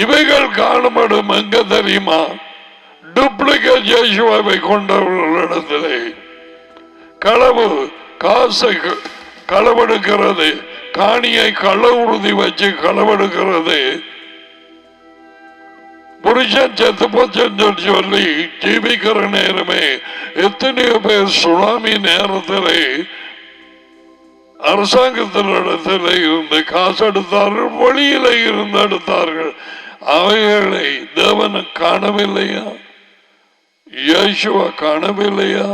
இவைகள் காணப்படும் எங்க தெரியுமா? டூப்ளிகேட் இயேசுவை கொண்டவர்களிடத்திலே. களவு, காசை களவெடுக்கிறது, காணியை கள உறுதி வச்சு களவெடுக்கிறது, புருஷன் செத்து போச்சுன்னு சொல்லி ஜீவிக்கிற நேரமே எத்தனையோ பேர் சுனாமி நேரத்திலே அரசாங்கத்தினிடத்தில் இருந்து காசு எடுத்தார்கள், வழியில இருந்து எடுத்தார்கள். அவைகளை தேவன் காணவில்லையா? இயேசுவா காணவில்லையா?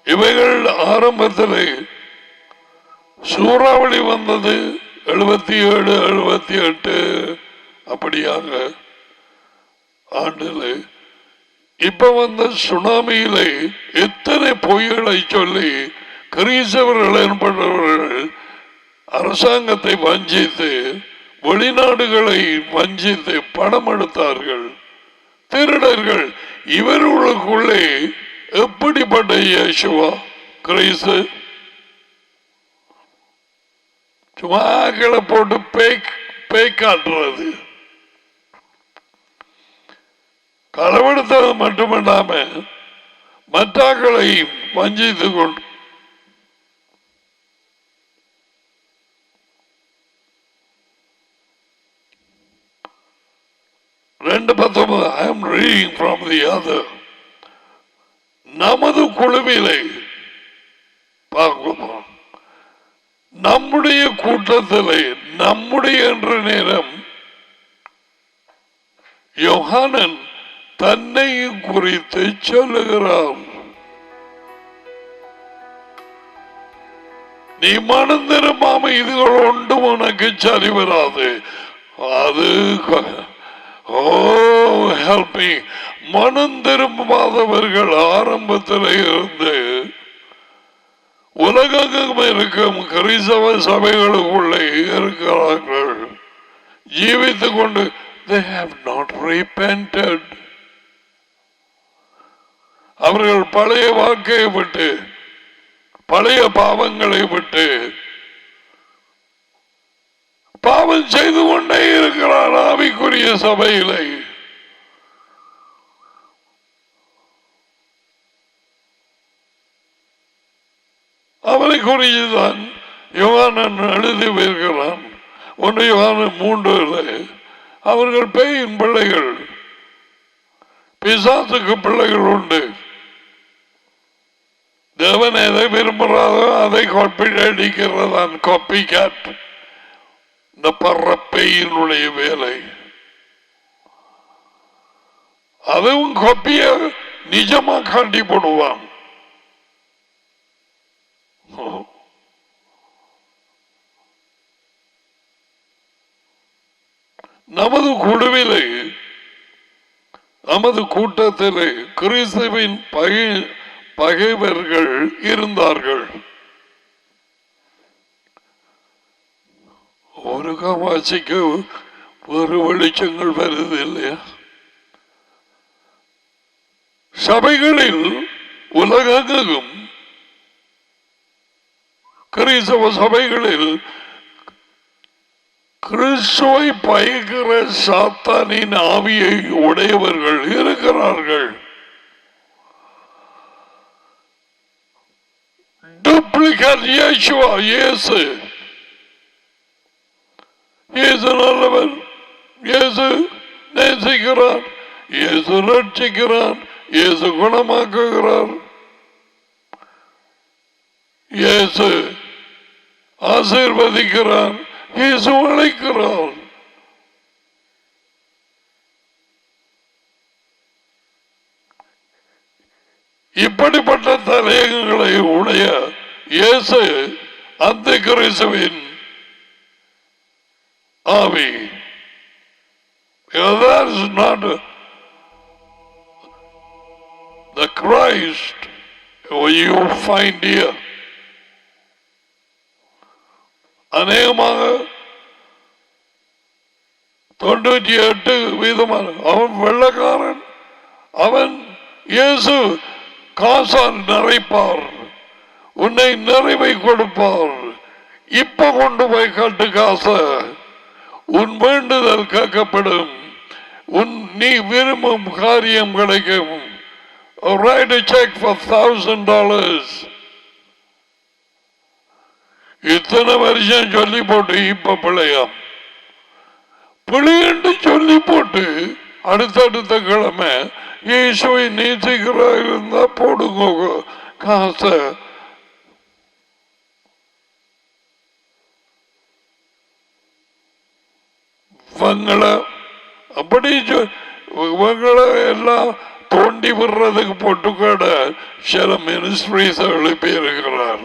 இவைகள் ஆரம்பத்தில் சூறாவளி வந்தது 77, 78 அப்படியாக ஆண்டுல. இப்ப வந்த சுனாமியிலே எத்தனை பொய்களை சொல்லி கிறிஸ்தவர்கள் என்பவர்கள் அரசாங்கத்தை வஞ்சித்து, வெளிநாடுகளை வஞ்சித்து பணம் எடுத்தார்கள். திருடர்கள். இவர்களுக்குள்ளே எப்படிப்பட்ட இயேசுவா கிறிஸ்து? சும்மா ஆக்களை போட்டு பேய் காட்டுறது, களவெடுத்தது மட்டுமல்லாம மற்றாக்களை வஞ்சித்து கொண்டு ரெண்டு 19 I am reading from the other. நமது குழுவிலே பார்க்கிறோம், நம்முடைய கூட்டத்திலே, நம்முடைய என்ற நேரம் யோகானன் தன்னையும் குறித்து சொல்லுகிறார். நீ மனம் திரும்பாம இதுகள் ஒன்றும் உனக்கு சரி வராது. அது ஹெல்ப் மீ. மனம் திரும்பாதவர்கள் ஆரம்பத்தில் இருந்து உலகம் இருக்கும் கிறிஸ்தவ சபைகளுக்குள்ளே இருக்கிறார்கள், ஜீவித்துக் கொண்டு they have not repented. அவர்கள் பழைய வாழ்க்கையை விட்டு, பழைய பாவங்களை விட்டு பாவம் செய்து கொண்டே இருக்கிறார் ஆவிக்குரிய சபையிலே. அவரை குறித்துதான் யோகானன் எழுதி வருகிறான். 1 யோகானன் 3 அவர்கள் பேயின் பிள்ளைகள், பிசாசுக்கு பிள்ளைகள் உண்டு. தேவன் எதை விரும்புகிறாரோ அதை காப்பி அடிக்கிறதான் காப்பி கேட். இந்த பறப்பையினுடைய வேலை அதுவும் காப்பிய நிஜமா காட்டி போடுவான். நமது குழுவிலே, நமது கூட்டத்திலே கிறிஸ்துவின் பகைவர்கள் இருந்தார்கள். ஒரு காமாட்சிக்க ஒரு வெளிச்சங்கள் வருது இல்லையா? சபைகளில் உலகெங்கும் கிறிஸ்தவ சபைகளில் கிறிஸ்துவை பயக்கிற சாத்தானின் ஆவியை உடையவர்கள் இருக்கிறார்கள். டூப்ளிகேட் இயேசுவா, இயேசு நல்லவர், இயேசு நேசிக்கிறான், இயேசு ரட்சிக்கிறான், இயேசு குணமாக்குகிறார், இயேசு ஆசீர்வதிக்கிறார், இயேசு அழைக்கிறார். இப்படிப்பட்ட தலையங்களை உடைய இயேசு அந்த கிறிஸ்துவின் ஆவி. That is not the Christ you find here. அநேகமாக 98% அவன் வெள்ளக்காரன். அவன் இயேசு காசால் நிறைப்பார், உன்னை நிறைவை கொடுப்பார். இப்ப கொண்டு போய் கட்டு காச, உன் வேண்டுதல் கேட்கப்படும், நீ விரும்பும் காரியம் கிடைக்கும். Write a check for $1,000. இத்தனை வருஷம் சொல்லி போட்டு இப்ப பிள்ளையாம் பிள்ளைன்னு சொல்லி போட்டு அடுத்தடுத்த கிழமை இயேசுவை நேசிக்கிறா இருந்தா போடுங்க காசை. அப்படி எல்லாம் தோண்டி விடுறதுக்கு போட்டுக்கட சில மினிஸ்ட்ரிஸ் எழுப்பி இருக்கிறார்.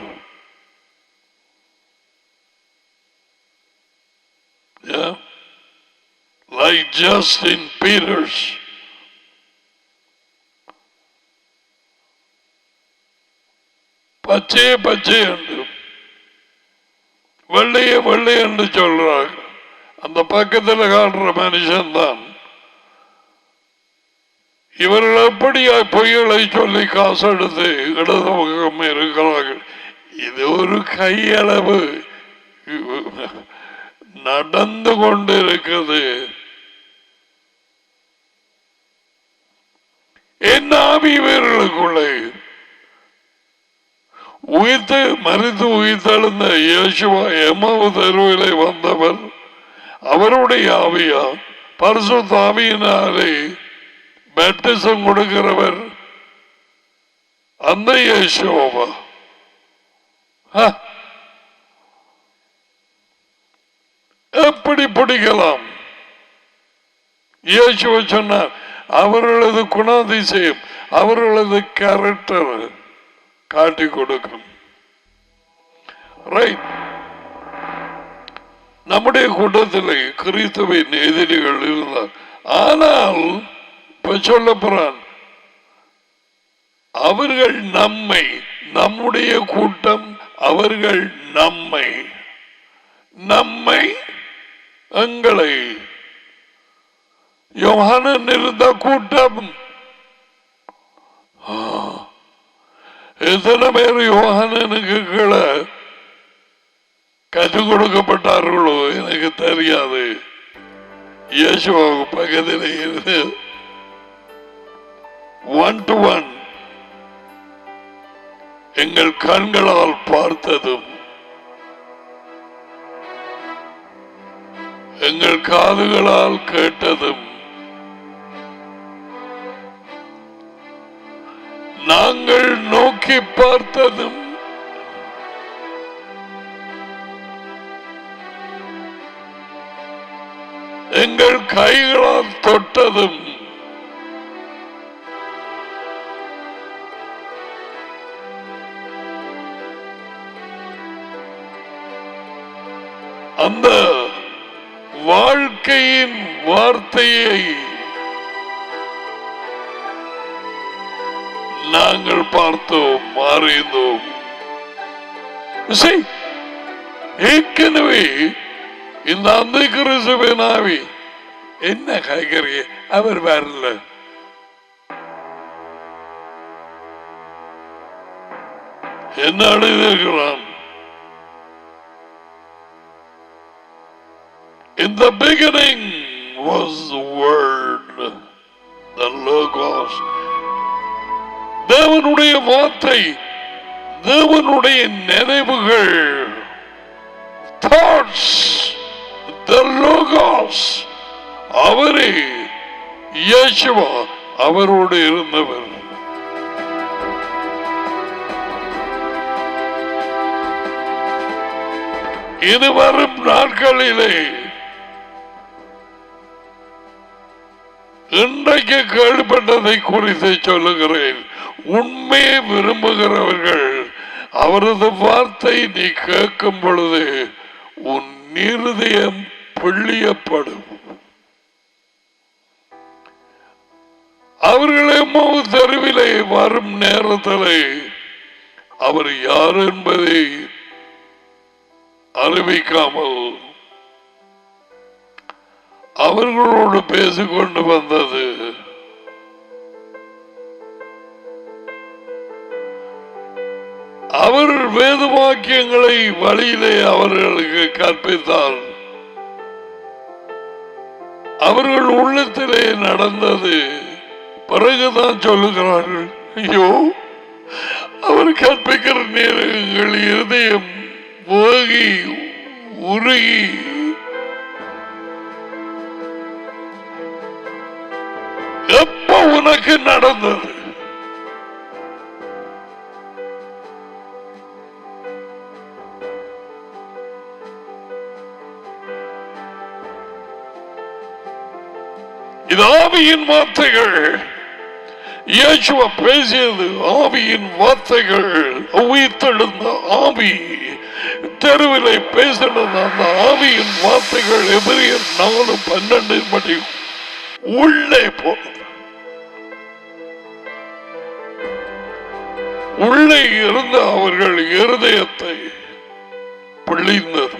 Like Justin Peters. பச்சை பச்சை என்று வெள்ளைய வெள்ளை என்று சொல்றாங்க. அந்த பக்கத்தில் காட்டுற மனுஷன் தான். இவர்கள் எப்படியா பொய்களை சொல்லி காசு எடுத்து இடது பக்கம் இருக்கிறார்கள். இது ஒரு கையளவு நடந்து கொண்டிருக்கிறது. என்ன ஆவி இவர்களுக்குள்ளே உயிர்த்து மறித்து உயிர்த்தெழுந்த இயேசுவா எம்மாவு தெருவிலே வந்தவர், அவருடைய ஆவியா பரிசுத்த ஆவியினாலே பேப்டிசம் கொடுக்கிறவர் அந்த இயேசுவா. எப்படி பிடிக்கலாம்? இயேசுவை சொன்னார், அவர்களது குணாதிசயம் அவர்களது கேரக்டர் காட்டி கொடுக்கும். ரைட். நம்முடைய கூட்டத்தில் கிறிஸ்துவின் எதிரிகள் இருந்தார். ஆனால் இப்ப சொல்ல போறான், அவர்கள் நம்மை, நம்முடைய கூட்டம் அவர்கள் நம்மை, நம்மை எங்களை யோவானன் இருந்த கூட்டம் எத்தனை பேர் யோவானனுக்கு கீழே கற்றுக் கொடுக்கப்பட்டார்களோ எனக்கு தெரியாது. இயேசுவுக்கு பக்கத்தில் இருந்து 1 to 1 எங்கள் கண்களால் பார்த்ததும் எங்கள் காதுகளால் கேட்டதும் நாங்கள் நோக்கி பார்த்ததும் எங்கள் கைகளால் தொட்டதும் அந்த வாழ்க்கையின் வார்த்தையை நாங்கள் பார்த்தோம், அறிந்தோம். ஏற்கனவே இந்த அந்த கிறிஸ்துவின் ஆவி என்ன கேட்கிறீங்க? அவர் வரல. என்ன அடைந்திருக்கிறான்? In the beginning was the Word, the Logos. தேவனுடைய வார்த்தை, தேவனுடைய நினைவுகள், thoughts, the Logos. அவரே இயேசுவா அவரோடு இருந்தவர். இது வரும் நாட்களிலே இன்றைக்கு கேள்விப்பட்டதை குறித்து சொல்லுகிறேன். உண்மையை விரும்புகிறவர்கள் அவரது வார்த்தை நீ கேட்கும் பொழுது உன் இருதயம் பிள்ளியப்படும். அவர்களே தெருவிலே வரும் நேரத்தில் அவர் யார் என்பதை அறிவிக்காமல் அவர்களோடு பேசிக்கொண்டு வந்தது. அவர் வேத வாக்கியங்களை வழியிலே அவர்களுக்கு கற்பித்தார். அவர்கள் உள்ளத்திலே நடந்தது பிறகுதான் சொல்லுகிறார்கள், ஐயோ அவர் கற்பிக்கிற நேரங்கள் இருதயம் வேகி உருகி எப்ப உனக்கு நடந்தது? இது ஆவியின் வார்த்தைகள். இயேசுவ பேசியது ஆவியின் வார்த்தைகள். உயிர்த்தெழுந்த ஆவி தெருவிலை பேசினது அந்த ஆவியின் வார்த்தைகள். எபிரியர் 4:12 படி உள்ளே போனது. உள்ளே இருந்த அவர்கள் இருதயத்தை பிழிந்தது.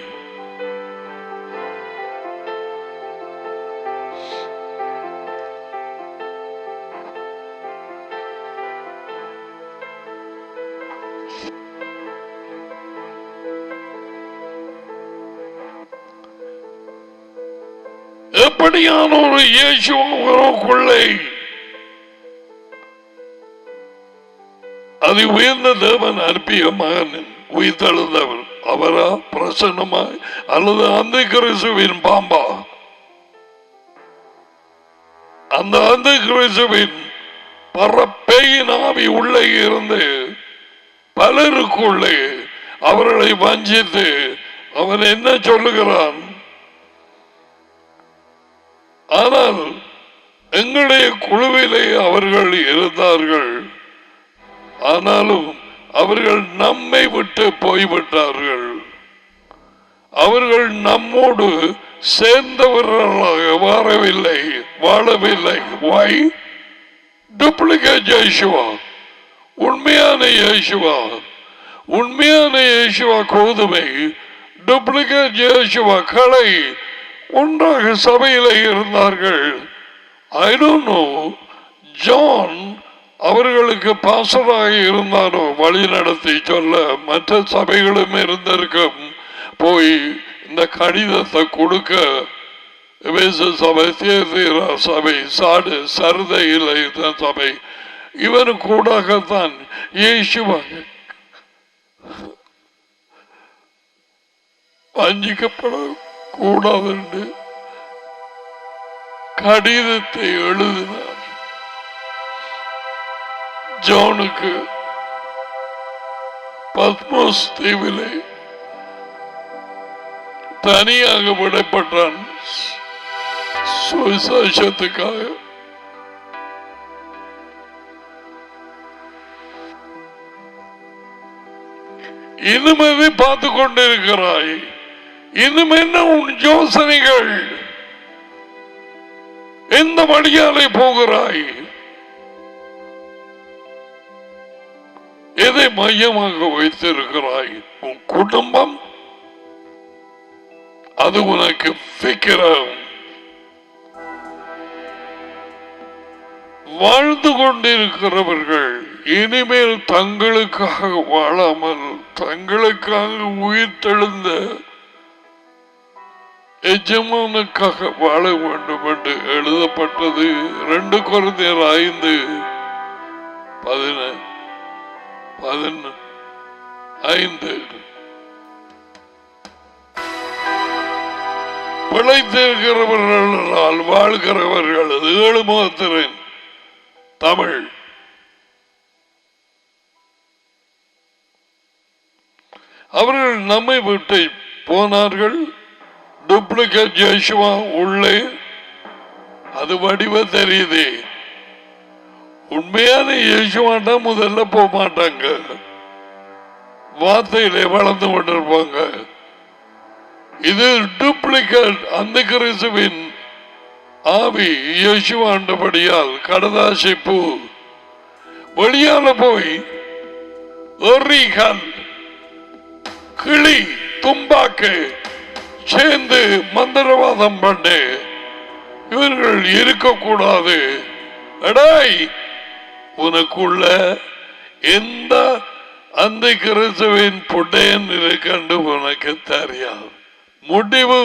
எப்படியான ஒரு இயேசுவுக்குள்ளே அது உயர்ந்த தேவன் அனுப்பிய மகன் உயிர்த்தெழுந்தவர் அவரா பிரசன்னமாய் அல்லது அந்த கிறிஸ்துவின் பாம்பா? அந்த அந்த கிறிஸ்துவின் பரப்பேயின் ஆவி உள்ளே இருந்து பலருக்குள்ளே அவர்களை வஞ்சித்து அவன் என்ன சொல்லுகிறான்? ஆனால் எங்களுடைய குழுவிலே அவர்கள் இருந்தார்கள், ஆனாலும் அவர்கள் நம்மை விட்டு போய்விட்டார்கள். அவர்கள் நம்மோடு சேர்ந்தவர்களாக வாழவில்லை. Why? Duplicate Yeshua. உண்மையான இயேசுவா, உண்மையான இயேசுவா கோதுமை, டூப்ளிகேட் இயேசுவா களை ஒன்றாக சபையில் இருந்தார்கள். I don't know, ஜான் அவர்களுக்கு பாசராக இருந்தாரோ வழி நடத்தி சொல்ல. மற்ற சபைகளும் இருந்திருக்கும். போய் இந்த கடிதத்தை கொடுக்க சபை, தேர்தீரா சபை, சாடு சருதையில் இருந்த சபை இவனு கூடத்தான் இயேசுவா வஞ்சிக்கப்பட கூடாது என்று கடிதத்தை எழுதினார். ஜானுக்கு பத்மோஸ் தீவிலே தனியாக விடப்பட்டான் சுவிசேஷத்துக்காக. இனிமே பார்த்து கொண்டிருக்கிறாய். இன்னும் என்ன உன் யோசனைகள்? எந்த வழியாலே போகிறாய்? எதை மையமாக வைத்திருக்கிறாய்? உன் குடும்பம் அது உனக்கு ஃபிக்ரம். வாழ்ந்து கொண்டிருக்கிறவர்கள் இனிமேல் தங்களுக்காக வாழாமல் தங்களுக்காக உயிர்த்தெழுந்த எஜமானுக்காக வாழ வேண்டும் என்று எழுதப்பட்டது. 2 கொரிந்தியர் 5:15. பிழைத்திருக்கிறவர்களால் வாழ்கிறவர்கள் 7 முகத்திரன் தமிழ். அவர்கள் நம்மை விட்டு போனார்கள். டூப்ளிகேட் யேசுவா உள்ளே, அது வடிவ தெரியுது. உண்மையான இயேசுவாண்டா முதல்ல போக மாட்டாங்க, வார்த்தையிலே வளர்ந்து கொண்டிருப்பாங்க. இது டூப்ளிகேட் அந்த கிறிஸ்துவின் ஆவி இயேசுவாண்டபடியால் கடதாசி பூ வெளியால போய் எறிகள் கிளி தும்பாக்கு சேர்ந்து மந்திரவாதம் பண்ணு, இவர்கள் இருக்கக்கூடாது. எடாய், உனக்குள்ள எந்த அந்த கிறிஸ்துவின் புட்டையன் இருக்கண்டு உனக்கு தெரியாது. முடிவு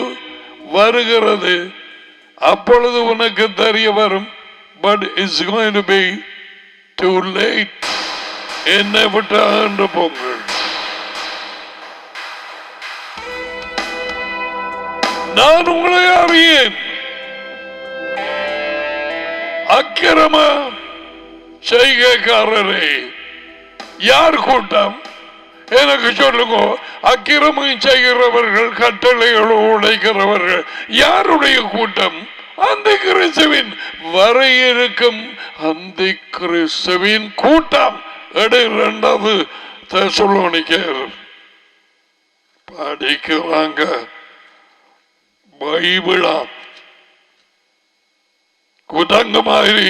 வருகிறது, அப்பொழுது உனக்கு தெரிய வரும். But it's going to be too late. என்னை விட்டு அகன்று போங்கள். நான் உங்களை அறியேன். அக்கிரம செய்கைக்காரரே, யார் கூட்டம் எனக்கு சொல்லுங்க. அக்கிரமம் செய்கிறவர்கள், கட்டளைகளை உடைக்கிறவர்கள் யாருடைய கூட்டம்? அந்த கிறிஸ்துவின் வர இருக்கும் அந்த கிறிஸ்துவின் கூட்டம். 2 தெசலோனிக்கேயர் படிக்கிறாங்க பைபிளா கூட்டாங்க மாதிரி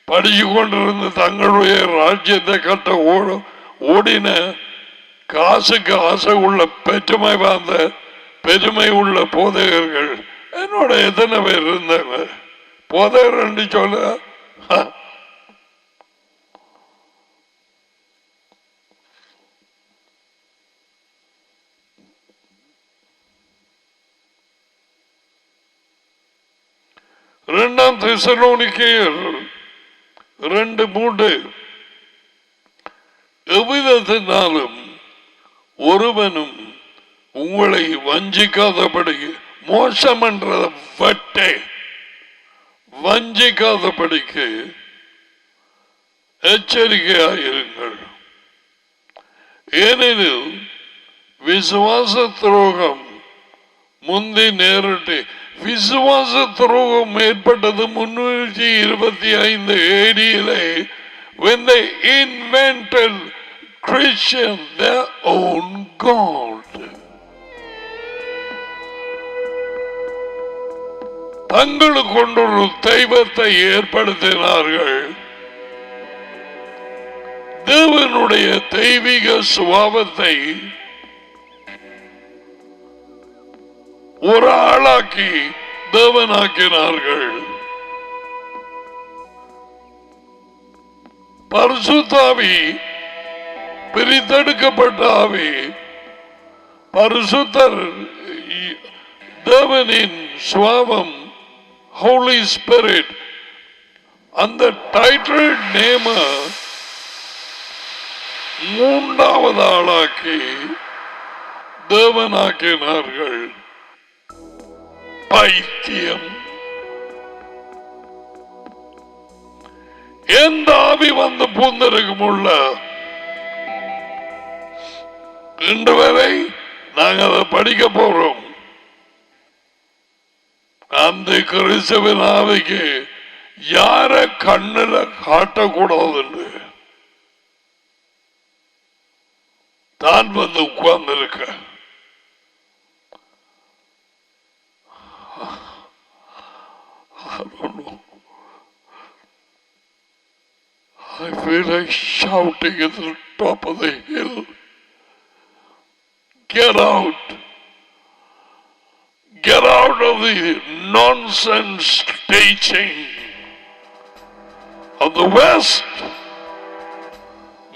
படிச்சு கொண்டிருந்த தங்களுடைய ராஜ்யத்தை கட்ட ஓடின காசுக்கு ஆசை உள்ள பெற்றுமை வாழ்ந்த பெருமை உள்ள போதகர்கள் என்னோட எத்தனை பேர் இருந்தாங்க? போதகர் என்று சொல்ல இரண்டாம் தெசலோனிக்கேயர் 2:3 எவ்விதத்தினாலும் ஒருவனும் உங்களை வஞ்சிக்காதபடி, மோசம் என்ற வட்டை வஞ்சிக்காதபடிக்கு எச்சரிக்கையாயிருங்கள். ஏனெனில் விசுவாச துரோகம் முந்தி நேரிட்டு, விசுவாச துரோகம் ஏற்பட்டது 325 AD-லே, when they invented Christian their own God. தங்களுக்கு கொண்டொரு தெய்வத்தை ஏற்படுத்தினார்கள். தேவனுடைய தெய்வீக சுபாவத்தை ஒரு ஆளாக்கி தேவனாக்கினார்கள். பரிசுத்தாவி பிரித்தெடுக்கப்பட்ட ஆவி, பரிசுத்தர் தேவனின் சுபாவம், ஹோலி ஸ்பிரிட், அந்த டைட்டில் நேம 3வது ஆளாக்கி தேவனாக்கினார்கள். பைத்தியம்! எந்த ஆவி வந்து பூந்திருக்கும் உள்ள இன்று வரை நாங்கள் அதை படிக்க போறோம். அந்த கிறிஸ்துவின் ஆவிக்கு யார கண்ணுல காட்டக்கூடாதுன்னு தான் வந்து உட்கார்ந்திருக்க. I feel like shouting at the top of the hill. Get out. Get out of the nonsense teaching of the West.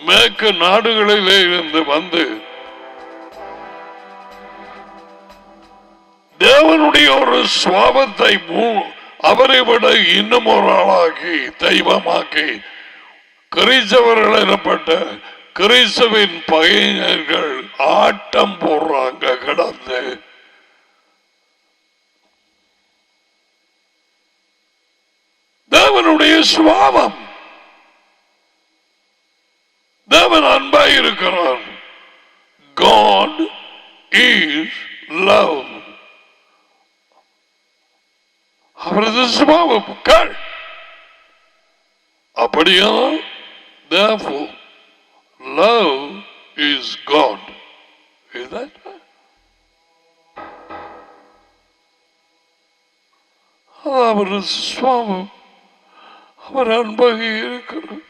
மேற்கு நாடுகளிலே இருந்து வந்து தேவனுடைய ஒரு சுவாபத்தை அவரை விட இன்னும் ஒரு ஆளாக்கி தெய்வமாக்கி கிறிஸ்தவர்கள் எனப்பட்ட கிறிஸ்துவின் பகைஞர்கள் ஆட்டம் போடுறாங்க கடந்து. தேவனுடைய சுபாவம், தேவன் அன்பாயிருக்கிறார். God is love. அவரது சுபாவம் அப்படியானால் therefore love is God. Is that right? அவரது சுபாவம் அவர் அன்பாக இருக்கிறார்.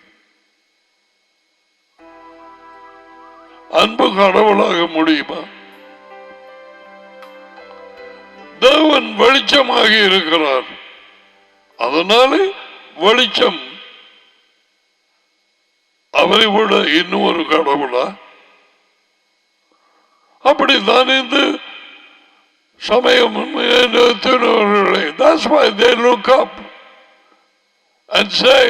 அன்பு கடவுளாக முடியுமா? தேவன் வெளிச்சமாக இருக்கிறார். அதனாலே வெளிச்சம் அவரை விட இன்னொரு கடவுளா? அப்படித்தான் இந்த சமயம். That's why they look up and say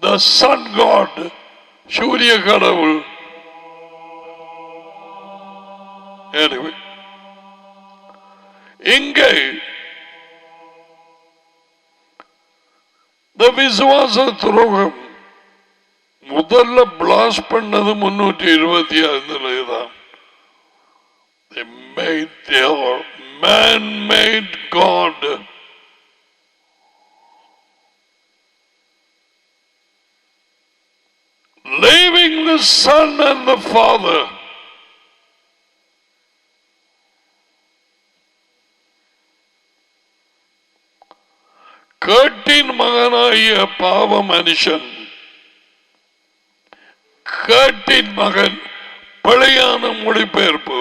the sun god, சூரிய கடவுள். Anyway, இங்கே இந்த விசுவாச துரோகம் முதல்ல பிளாஸ் பண்ணது 325 தான். They made their man-made God. Leaving the Son and the Father. கேட்டின் மகனாகிய பாவ மனுஷன், கேட்டின் மகன் பிழையான மொழிபெயர்ப்பு,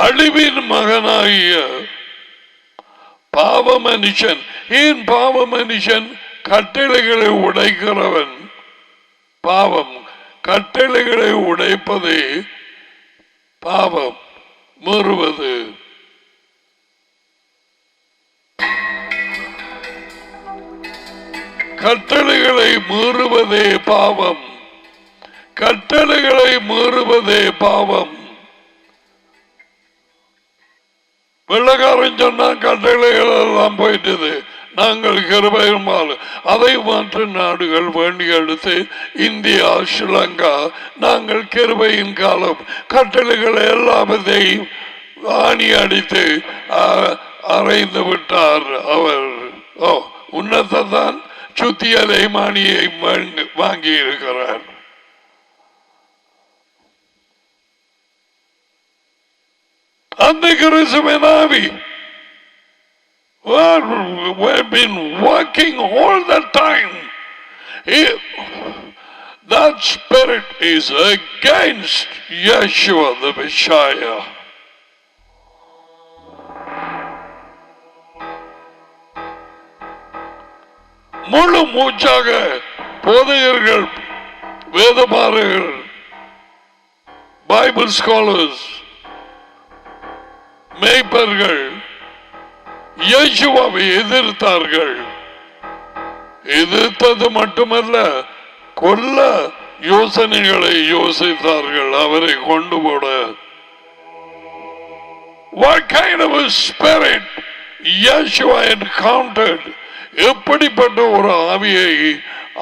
அழிவின் மகனாகிய பாவ மனுஷன். ஏன் பாவ மனுஷன்? கட்டளைகளை உடைக்கிறவன். பாவம் கட்டளைகளை உடைப்பதே பாவம், மீறுவது. கட்டளைகளை மீறுவதே பாவம். கட்டளைகளை மீறுவதே பாவம். வெள்ளக்காரன் சொன்னா கட்டளைகள் எல்லாம் போயிட்டது, நாங்கள் கிருபையுமால். அதை மாற்று நாடுகள் வேண்டி எடுத்து இந்தியா, ஸ்ரீலங்கா, நாங்கள் கிருபையின் காலம். கட்டளைகளை எல்லாத்தையும் ஆணி அடித்து அறைந்து விட்டார் அவர். உன்னதான் சுத்தியலை மாணியை வாங்கி இருக்கிறார். அந்த கிறிஸ்துவின் ஆவி we've been working all the time. That spirit is against Yeshua the Messiah. முழு மூச்சாக போதகர்கள், வேதபாரகர்கள், பைபிள் ஸ்காலர்ஸ், மேய்ப்பர்கள் இயேசுவை எதிர்த்தார்கள். எதிர்த்தது மட்டுமல்ல, கொல்ல யோசனைகளை யோசித்தார்கள் அவரை கொண்டு போட. What kind of a spirit Yeshua encountered? எப்படிப்பட்ட ஒரு ஆவியை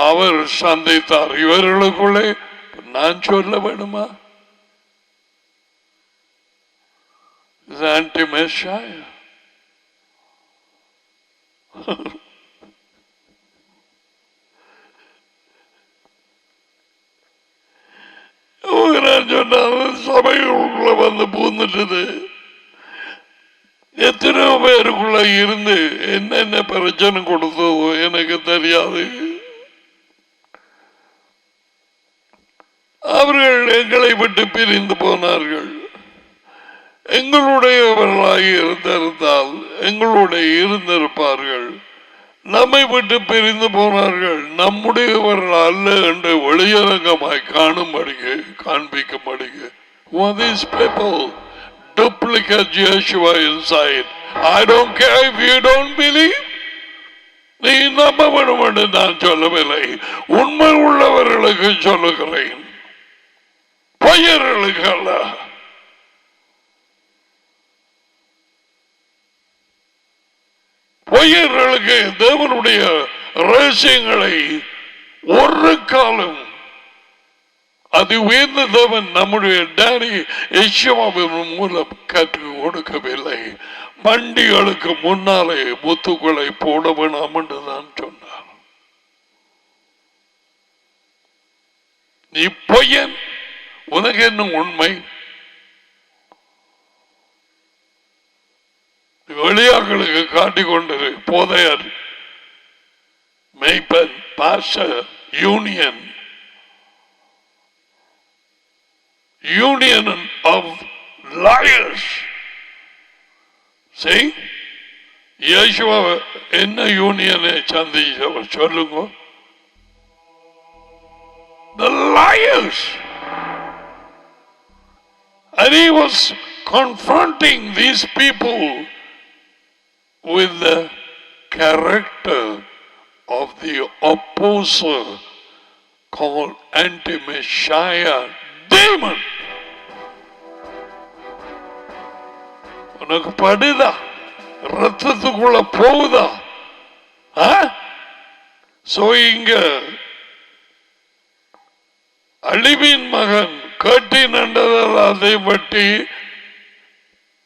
அவர் சந்தித்தார் இவர்களுக்குள்ளே? நான் சொல்ல வேணுமா? Anti-Messiah. சபைகளுக்குள்ள வந்து பூந்துட்டது. எத்தனையோ பேருக்குள்ள இருந்து என்னென்ன பிரச்சனை கொடுத்ததோ எனக்கு தெரியாது. அவர்கள் எங்களை விட்டு பிரிந்து போனார்கள். எங்களுடையவர்களாக இருந்திருந்தால் எங்களுடைய இருந்திருப்பார்கள். நம்மை விட்டு பிரிந்து போனார்கள். நம்முடையவர்கள் அல்ல என்று வெளியரங்கமாய் காண்பிக்கும்படிக்கு. What these people? Duplicate Yeshua inside. I don't care if you don't believe. நீ நம்ப வேண்டும் என்று நான் சொல்லவில்லை. உண்மை உள்ளவர்களுக்கு சொல்லுகிறேன், பொய்யர்களுக்கு அல்ல. பொய்யர்களுக்கு தேவனுடைய ரகசியங்களை ஒரு காலம் அது உயர்ந்த தேவன் நம்முடைய டேடி யெகோவாவின் மூலம் கற்றுக் கொடுக்கவில்லை. பண்டிகளுக்கு முன்னாலே முத்துக்களை போட வேணாம் என்றுதான் சொன்னார். நீ பொய்யன், உனக்கு என்ன உண்மை? வெளியாக்களுக்கு காட்டிக்கொண்டது போதையர், மெய்ப்பன், pastor, union of liars. See, Yeshua என்ன யூனியனை சந்திச்சவர் சொல்லுங்க? The liars. And he was confronting these people with the character of the opposer called anti-Messiah demon. உனக்கு படுதா, ரத்தத்துக்குள்ள போகுதா? இங்க அழிவின் மகன் கட்டின் அதை பற்றி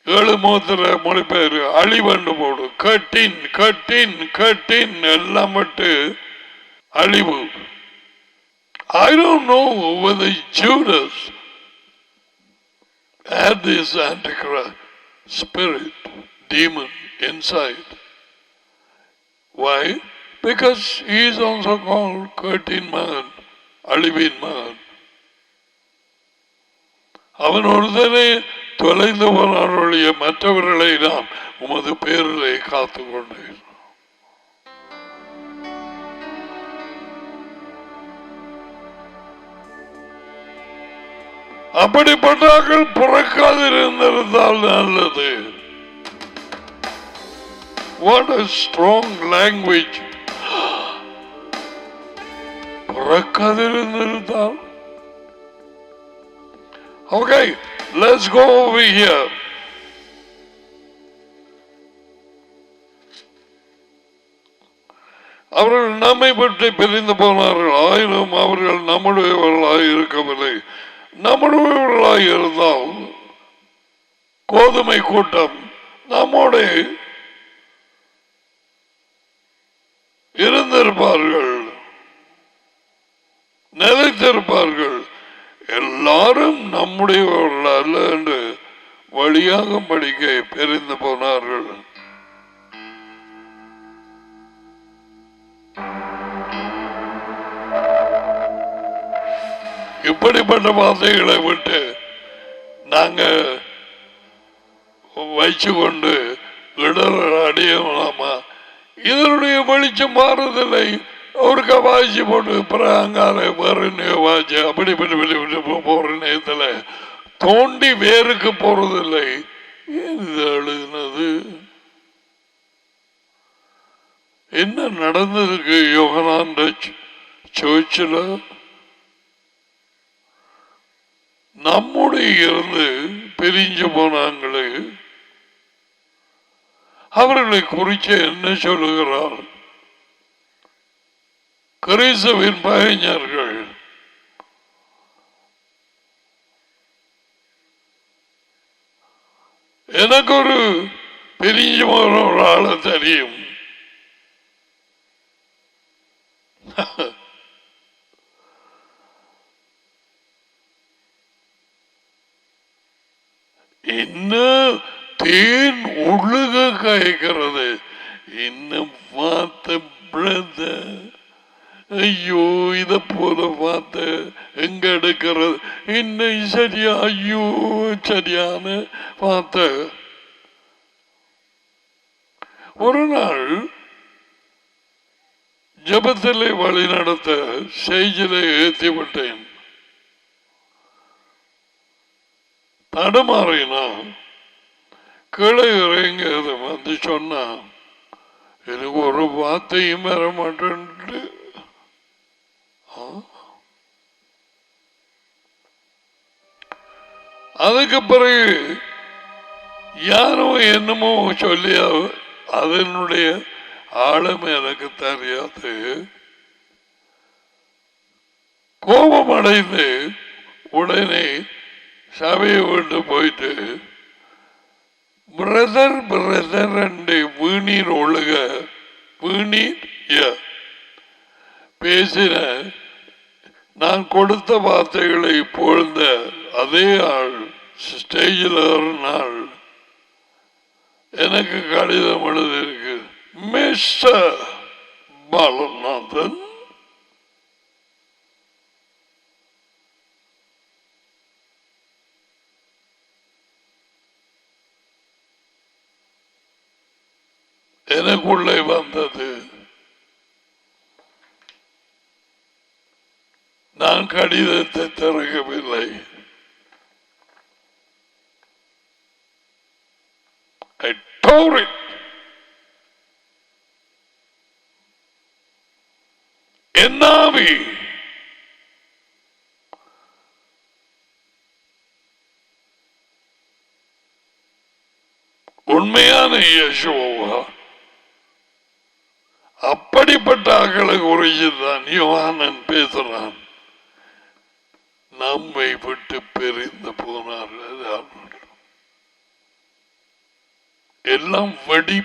7 மூத்திர மொழிபெயர் அழிவண்டு போடு. கட்டின் கட்டின் கட்டின் எல்லாம் பட்டு அழிவு. I don't know whether Judas had this antichrist spirit, demon inside. Why? Because he is also called Curtin Man, Alivin Man. அவன் ஒருத்தனை தொலைந்து போனாருடைய மற்றவர்களை நான் உமது பேரிலே காத்துக் கொண்டேன். அப்படிப்பட்டார்கள் பிறக்காதிருந்திருந்தால் நல்லது. What a strong language. பிறக்காதிருந்திருந்தால். Okay, let's go over here. அவர்கள் நம்மை பற்றி பிரிந்து போனார்கள், ஆயினும் அவர்கள் நம்முடையவர்களாய் இருக்கவில்லை. நம்முடையவர்களாய் இருந்தால் கோதுமை கூட்டம் நம்மோடு இருந்திருப்பார்கள், நிலைத்திருப்பார்கள். எல்லாரும் நம்முடையவர்கள் அல்ல என்று வழியாக படிக்க பிரிந்து போனார்கள். இப்படிப்பட்ட வார்த்தைகளை விட்டு நாங்க வச்சு கொண்டு இடர் அடையலாமா? இதனுடைய வெளிச்சம் மாறுதில்லை. ஒரு வாய்ச்சி போட்டு பிறங்கால வேறு வாய்ச்சி அப்படி போற நேரத்தில் தோண்டி வேருக்கு போறதில்லை. இது எழுதினது என்ன நடந்ததுக்கு யோகனான் சர்ச்சில் நம்முடைய இருந்து பிரிஞ்சு போனாங்களே, அவர்களை குறித்து என்ன சொல்லுகிறார்? கிறிஸ்துவின் பகைஞர்கள். எனக்கு ஒரு பிரிஞ்சு போன ஒரு ஆளை தெரியும். இன்னும் தேன் ஒழுக காய்க்கிறது. இன்னும் பார்த்த பிரதர், ஐயோ இத போல பார்த்த எங்க எடுக்கிறது இன்னும் சரியா, ஐயோ சரியான பார்த்த. ஒரு நாள் ஜபத்திலே வழி நடத்த செய்தியிலே ஏற்றி விட்டேன். தடுமாறினா கீழே இறங்கிறது வந்து சொன்னா எனக்கு ஒரு வார்த்தையும் வர மாட்டேன்ட்டு. அதுக்கு பிறகு யாரோ என்னமோ சொல்லி அதனுடைய ஆழம் எனக்கு தெரியாது. கோபம் அடைந்து உடனே சபையை விட்டு போயிட்டு பிரதர் பிரதர் என்று வீணீர் ஒழுக வீணீர் பேசின நான் கொடுத்த வார்த்தைகளை பொழுந்த அதே ஆள் ஸ்டேஜில் ஒரு நாள் எனக்கு கடிதம் எழுதியிருக்கு. மிஸ்டர் பாலநாதன், எனக்குள்ளே வந்தது. நான் கடிதத்தை திறக்கவில்லை. I tore it. என்னாவி உண்மையான இயேசுவா அப்படிப்பட்ட ஆக்களை குறிச்சுதான் யோவானன் பேசுறான். நம்மை விட்டு பிரிந்து போனார்கள். எல்லாம் வெடி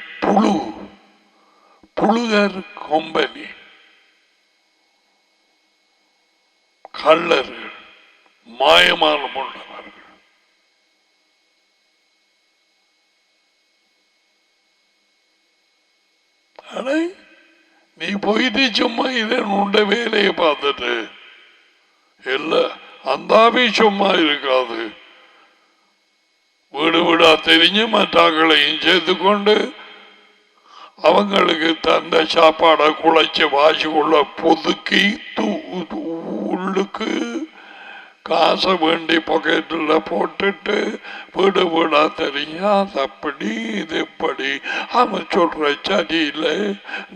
புழுகர் கம்பெனி, கள்ளர்கள், மாயமானம் உள்ளவர்கள். ஆனா நீ போயிட்டு சும்மா இதன் உண்ட வேலையை பார்த்துட்டு இல்ல, அந்தாவே சும்மா இருக்காது. வீடு வீடா தெரிஞ்சு மற்றாக்களையும் சேர்த்து கொண்டு அவங்களுக்கு தந்த சாப்பாடை குழைச்சி வாசிக்குள்ள பொதுக்கி உள்ளுக்கு காசை வேண்டி பாக்கெட்டில் போட்டுட்டு வீடு வீடா தெரியும். அது அப்படி இது எப்படி அவன் சொல்ற சரியில்லை.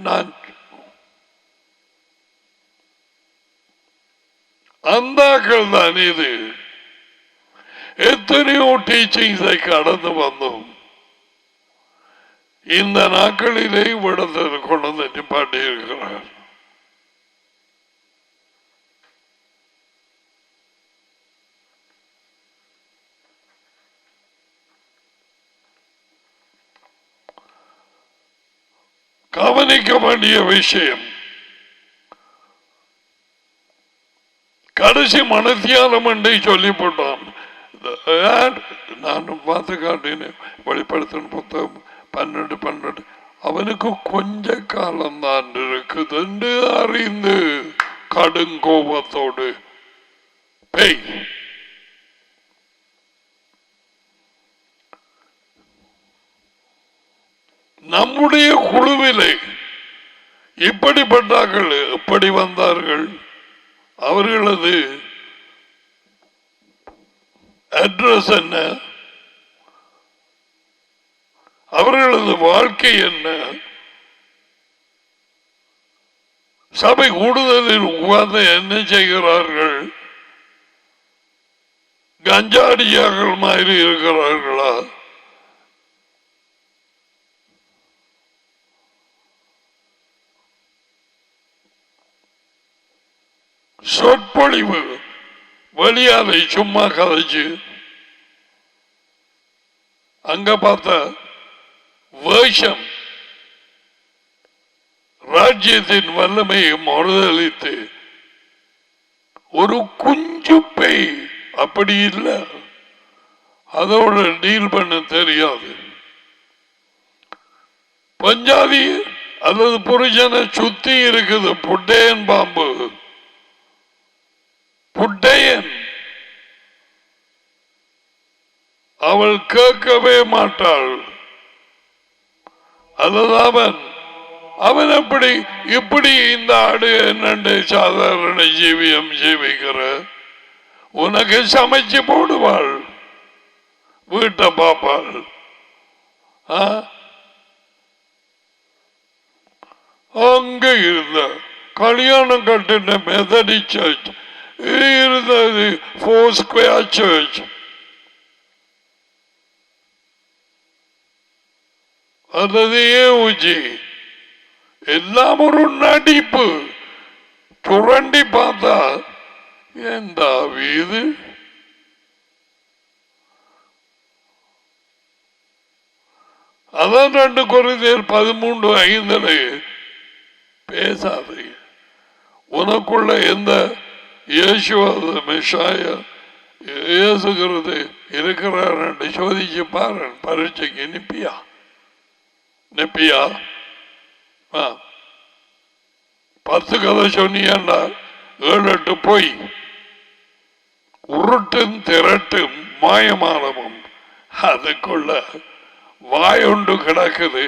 நான் அந்தாக்கள் தான் இது. எத்தனையோ டீச்சிங்ஸை கடந்து வந்தோம். இந்த நாட்களிலே விடத்தை கொண்டு வந்து நிப்பாட்டி இருக்கிறார். கவனிக்க வேண்டிய விஷயம், கடைசி மனத்தியாலம் என்று சொல்லி போட்டான். நான் பார்த்து காட்டினேன் வெளிப்படுத்தின புத்தகம் 12 அவனுக்கு கொஞ்ச காலம் தான் இருக்குது என்று அறிந்து கடுங்கோபத்தோடு பேய் நம்முடைய குழுவிலே இப்படிப்பட்டார்கள். எப்படி வந்தார்கள்? அவர்களது அட்ரஸ் என்ன? அவர்களது வாழ்க்கை என்ன? சபை கூடுதலில் உட்கார்ந்து என்ன செய்கிறார்கள்? கஞ்சாடியார்கள் மாதிரி இருக்கிறார்களா? சொற்பொழிவு வெளியாலை சும்மா கதைச்சு அங்க பார்த்த வேஷம் ராஜ்யத்தின் வல்லமையை மறுதளித்து ஒரு குஞ்சு பேய் அப்படி இல்லை. அதோட டீல் பண்ண தெரியாது. பஞ்சாபி அல்லது புருஷனை சுத்தி இருக்குது புட்டையன் பாம்பு. புட்டையன் அவள் கேட்கவே மாட்டாள். அல்லது அவன் எப்படி இப்படி இந்த ஆடு என்னண்டு சாதாரண ஜீவியம் ஜீவிக்கிற உனக்கு சமைச்சு போடுவாள், வீட்டை பார்ப்பாள். அங்க இருந்த கல்யாணம் கட்டின மெதடி சர்ச் இருந்தது, ஃபோர் ஸ்கொயர் சர்ச். அல்லது ஏஜி எல்லாம் ஒரு நடிப்பு. சுரண்டி பார்த்தா எந்த வீது அதான் 2 கொரிந்தியர் 13:5 பேசாது. உனக்குள்ள எந்த இயேசுவாத மெஷாயா இயேசுகிறது இருக்கிறார் என்று சோதிச்சு பாரு. பரீட்சைக்கு நிப்பியா 10 கதை சொன்னியா 7-8 போய் உருட்டும் திரட்டும் மாயமானமும் அதுக்குள்ள வாயொண்டு கிடக்குது.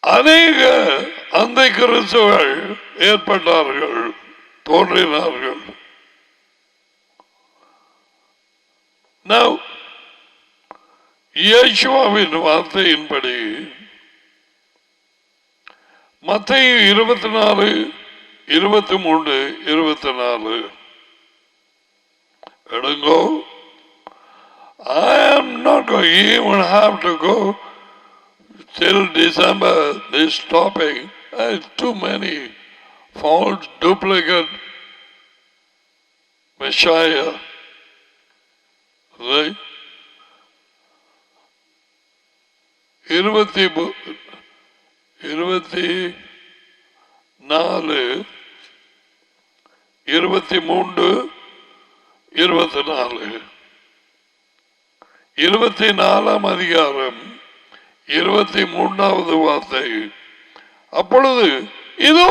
அநேக அந்த கிறிஸ்துவர்கள் ஏற்பட்டார்கள், தோன்றினார்கள். இயேசுவின் வார்த்தையின்படி மத்தேயு 24:23-24 எடுங்கோ. I am not going to even have to go till December this topic. Too many false duplicate Messiah. Right? 24, 23, 24 24 அதிகாரம் 23வது வார்த்தை. அப்பொழுது இதோ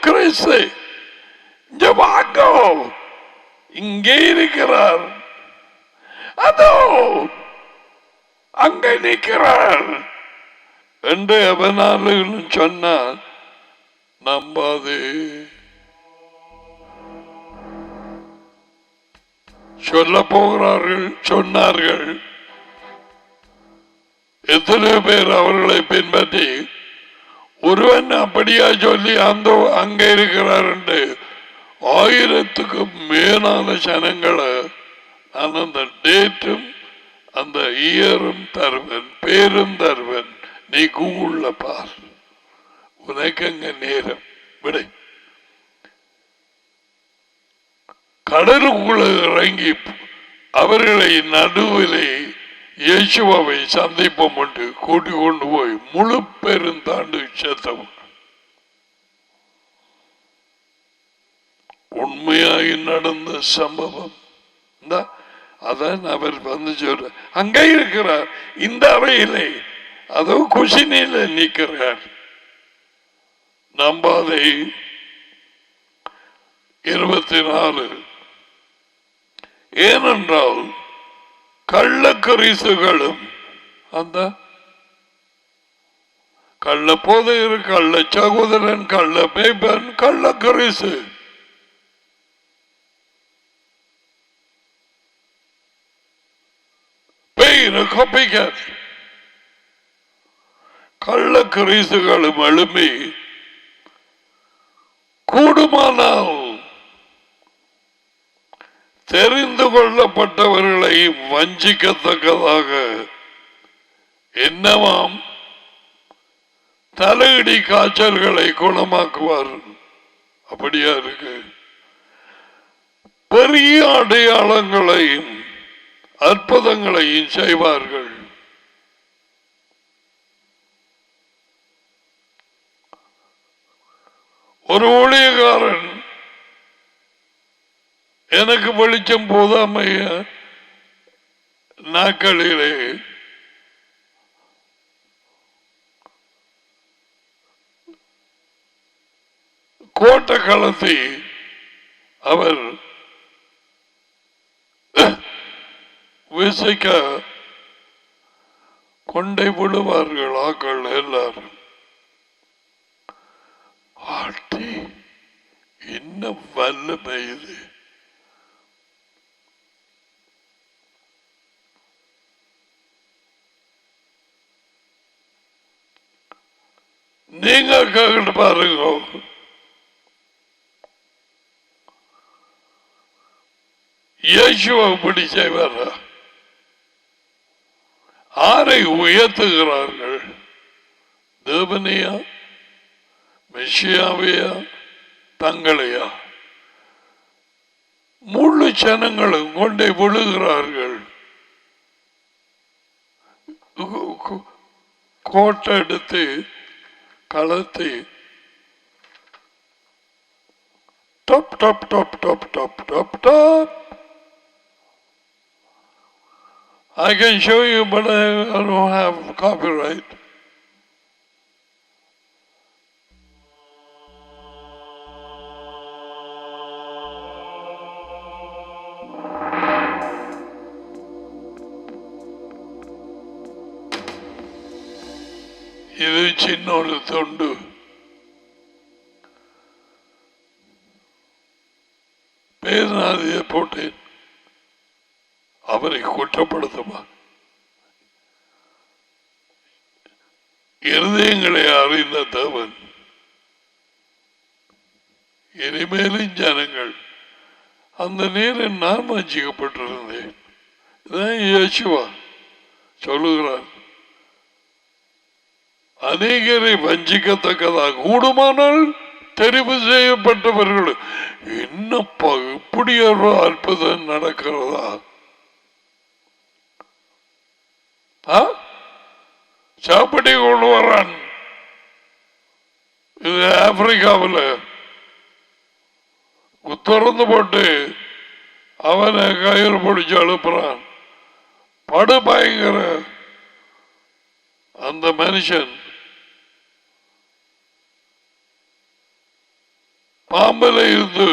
கிறிஸ்து இங்கே இருக்கிறார், அதோ அங்கே நிற்கிறார் என்று அவனால சொன்னார். நம்பாது. சொல்ல போகிறார்கள், சொன்னார்கள். எத்தனை பேர் அவர்களை பின்பற்றி ஒருவன் அப்படியா சொல்லி அங்கே இருக்கிறார் என்று 1000க்கு மேலான ஜனங்களை நான் அந்த டேட்டும் அந்த இயரும் தருவன், பேரும் தருவன். நீ கூகுள்ல பார், உனக்கு அங்க நேரம் விடை. கடலுக்குள்ள இறங்கி அவர்களை நடுவிலே இயேசுவை சந்திப்போம் என்று கூட்டி கொண்டு போய் முழு பேரும் தாண்டு செத்தவன். உண்மையாகி நடந்த சம்பவம். அதான் அவர் வந்து சொல்ற, அங்கே இருக்கிறார், இந்த அவையிலே அதோ குசினில நிற்கிறார். நம்பாதை. 24 ஏனென்றால் கள்ளக்கரிசுகளும் அந்த கள்ள போதையர், கள்ள சகோதரன், கள்ள பேப்பன், கள்ளக்கரிசு கள்ளக்கரிசுகளும் எழுப்பி கூடுமானால் தெரிந்து கொள்ளப்பட்டவர்களை வஞ்சிக்கத்தக்கதாக என்னவாம் தலையிடி காய்ச்சல்களை குணமாக்குவார். அப்படியா இருக்கு. பெரிய அடையாளங்களையும் அற்புதங்களையும் செய்வார்கள். ஒரு ஊழியக்காரன் எனக்கு வெளிச்சம் போதாமைய நாட்களிலே கோட்டை களத்தை அவர் விசைக்க கொண்டை விடுவார்கள். ஆக்கள் எல்லாரும் ஆட்டி என்ன வல்லமை இது. நீங்க கேட்டு பாருங்க. இயேசுவை இப்படி செய்வாரா? ஆரை உயர்த்துகிறார்கள்? தேவனையா, மெஷியாவையா, தங்களையா? முழு ஜனங்களும் கொண்டே விழுகிறார்கள். கோட்டை எடுத்து களத்தை டப் டப் டப் டப் டப் டப் டப். I can show you, but I don't have copyright. இது சின்ன ஒரு தொண்டு. பேரனாதியை போட்டேன். அவரை குற்றப்படுத்துமா? இருதயங்களை அறிந்த தேவன் இனிமேலும் ஜனங்கள் அந்த நேரம் நான் வஞ்சிக்கப்பட்டிருந்தேன். இதான் இயேசுவா சொல்லுகிறார். அநேகரை வஞ்சிக்கத்தக்கதாக கூடுமானால் தெரிவு செய்யப்பட்டவர்கள். என்னப்பா இப்படி ஒரு அற்புதம் நடக்கிறதா? சாப்பிட்டி கொண்டு வரான். இது ஆப்பிரிக்காவில் திறந்து போட்டு அவனை கயிறு பிடிச்சு அனுப்புறான். படு பயங்கர அந்த மனுஷன் பாம்பல இருந்து